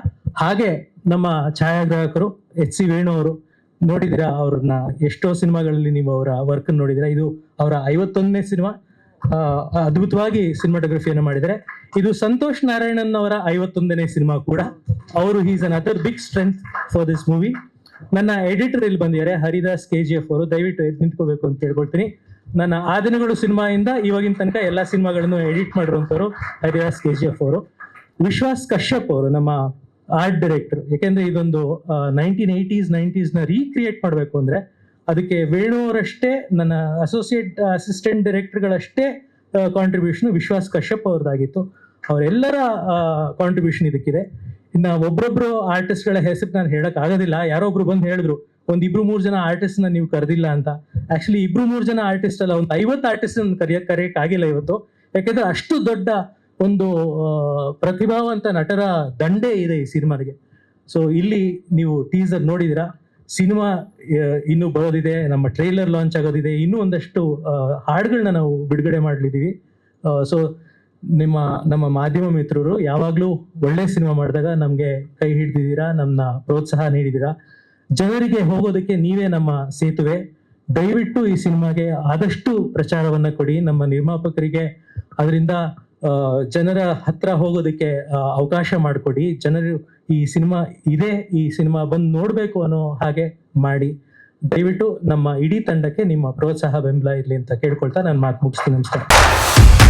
ಹಾಗೆ ನಮ್ಮ ಛಾಯಾಗ್ರಾಹಕರು HC ವೇಣು ಅವರು, ನೋಡಿದಿರಾ ಅವ್ರನ್ನ ಎಷ್ಟೋ ಸಿನಿಮಾಗಳಲ್ಲಿ ನೀವು ಅವರ ವರ್ಕ್ ನೋಡಿದಿರಾ. ಇದು ಅವರ 51ನೇ ಸಿನಿಮಾ. ಅದ್ಭುತವಾಗಿ ಸಿನಿಮಾಟೋಗ್ರಫಿಯನ್ನು ಮಾಡಿದ್ದಾರೆ. ಇದು ಸಂತೋಷ್ ನಾರಾಯಣನ್ ಅವರ 51ನೇ ಸಿನಿಮಾ ಕೂಡ. ಅವರು is another big strength for this movie. ನನ್ನ ಎಡಿಟರ್ ಇಲ್ಲಿ ಬಂದಿದ್ದಾರೆ, ಹರಿದಾಸ್ KGF ಅವರು. ದಯವಿಟ್ಟು ಎದ್ದು ನಿಂತ್ಕೋಬೇಕು ಅಂತ ಕೇಳ್ಕೊಳ್ತೀನಿ. ನನ್ನ ಆ ದಿನಗಳು ಸಿನಿಮಾಯಿಂದ ಇವಾಗಿನ ತನಕ ಎಲ್ಲ ಸಿನಿಮಾಗಳನ್ನು ಎಡಿಟ್ ಮಾಡಿರುವಂಥವ್ರು ಹರಿದಾಸ್ KGF ಅವರು. ವಿಶ್ವಾಸ್ ಕಶ್ಯಪ್ ಅವರು ನಮ್ಮ ಆರ್ಟ್ ಡೈರೆಕ್ಟರ್. ಯಾಕೆಂದ್ರೆ ಇದೊಂದು 1980s 90s ನ ರೀಕ್ರಿಯೇಟ್ ಮಾಡಬೇಕು ಅಂದ್ರೆ ಅದಕ್ಕೆ ವೇಣು ಅವರಷ್ಟೇ, ನನ್ನ ಅಸಿಸ್ಟೆಂಟ್ ಡೈರೆಕ್ಟರ್ಗಳಷ್ಟೇ ಕಾಂಟ್ರಿಬ್ಯೂಷನ್ ವಿಶ್ವಾಸ್ ಕಶ್ಯಪ್ ಅವ್ರದ್ದಾಗಿತ್ತು. ಅವರೆಲ್ಲರ ಕಾಂಟ್ರಿಬ್ಯೂಷನ್ ಇದಕ್ಕಿದೆ. ಇನ್ನು ಒಬ್ಬೊಬ್ರು ಆರ್ಟಿಸ್ಟ್ಗಳ ಹೆಸರು ನಾನು ಹೇಳಕ್ ಆಗೋದಿಲ್ಲ. ಯಾರೋ ಒಬ್ರು ಬಂದು ಹೇಳಿದ್ರು, ಒಂದ್ 2-3 ಜನ ಆರ್ಟಿಸ್ಟ್ ನ ನೀವು ಕರೆದಿಲ್ಲ ಅಂತ. ಆಕ್ಚುಲಿ 2-3 ಜನ ಆರ್ಟಿಸ್ಟ್ ಅಲ್ಲ, ಒಂದು 50 ಆರ್ಟಿಸ್ಟ್ ಕರೆಯಕ್ ಆಗಿಲ್ಲ ಇವತ್ತು. ಯಾಕಂದ್ರೆ ಅಷ್ಟು ದೊಡ್ಡ ಒಂದು ಪ್ರತಿಭಾವಂತ ನಟರ ದಂಡೆ ಇದೆ ಈ ಸಿನಿಮಾಗೆ. ಸೊ ಇಲ್ಲಿ ನೀವು ಟೀಸರ್ ನೋಡಿದಿರಾ, ಸಿನಿಮಾ ಇನ್ನೂ ಬರೋದಿದೆ, ನಮ್ಮ ಟ್ರೈಲರ್ ಲಾಂಚ್ ಆಗೋದಿದೆ, ಇನ್ನೂ ಒಂದಷ್ಟು ಹಾಡುಗಳನ್ನ ನಾವು ಬಿಡುಗಡೆ ಮಾಡಲಿದ್ದೀವಿ. ಸೊ ನಮ್ಮ ಮಾಧ್ಯಮ ಮಿತ್ರರು ಯಾವಾಗಲೂ ಒಳ್ಳೆ ಸಿನಿಮಾ ಮಾಡಿದಾಗ ನಮಗೆ ಕೈ ಹಿಡಿದಿದ್ದೀರಾ, ನಮ್ಮನ್ನ ಪ್ರೋತ್ಸಾಹ ನೀಡಿದ್ದೀರಾ. ಜನರಿಗೆ ಹೋಗೋದಕ್ಕೆ ನೀವೇ ನಮ್ಮ ಸೇತುವೆ. ದಯವಿಟ್ಟು ಈ ಸಿನಿಮಾಗೆ ಆದಷ್ಟು ಪ್ರಚಾರವನ್ನ ಕೊಡಿ. ನಮ್ಮ ನಿರ್ಮಾಪಕರಿಗೆ ಅದರಿಂದ ಜನರ ಹತ್ರ ಹೋಗೋದಕ್ಕೆ ಅವಕಾಶ ಮಾಡಿಕೊಡಿ. ಜನರು ಈ ಸಿನಿಮಾ ಇದೆ, ಈ ಸಿನಿಮಾ ಬಂದು ನೋಡ್ಬೇಕು ಅನ್ನೋ ಹಾಗೆ ಮಾಡಿ. ದಯವಿಟ್ಟು ನಮ್ಮ ಇಡೀ ತಂಡಕ್ಕೆ ನಿಮ್ಮ ಪ್ರೋತ್ಸಾಹ ಬೆಂಬಲ ಇರಲಿ ಅಂತ ಕೇಳ್ಕೊಳ್ತಾ ನಾನು ಮಾತು ಮುಗಿಸ್ತೀನಿ. ನಮಸ್ಕಾರ.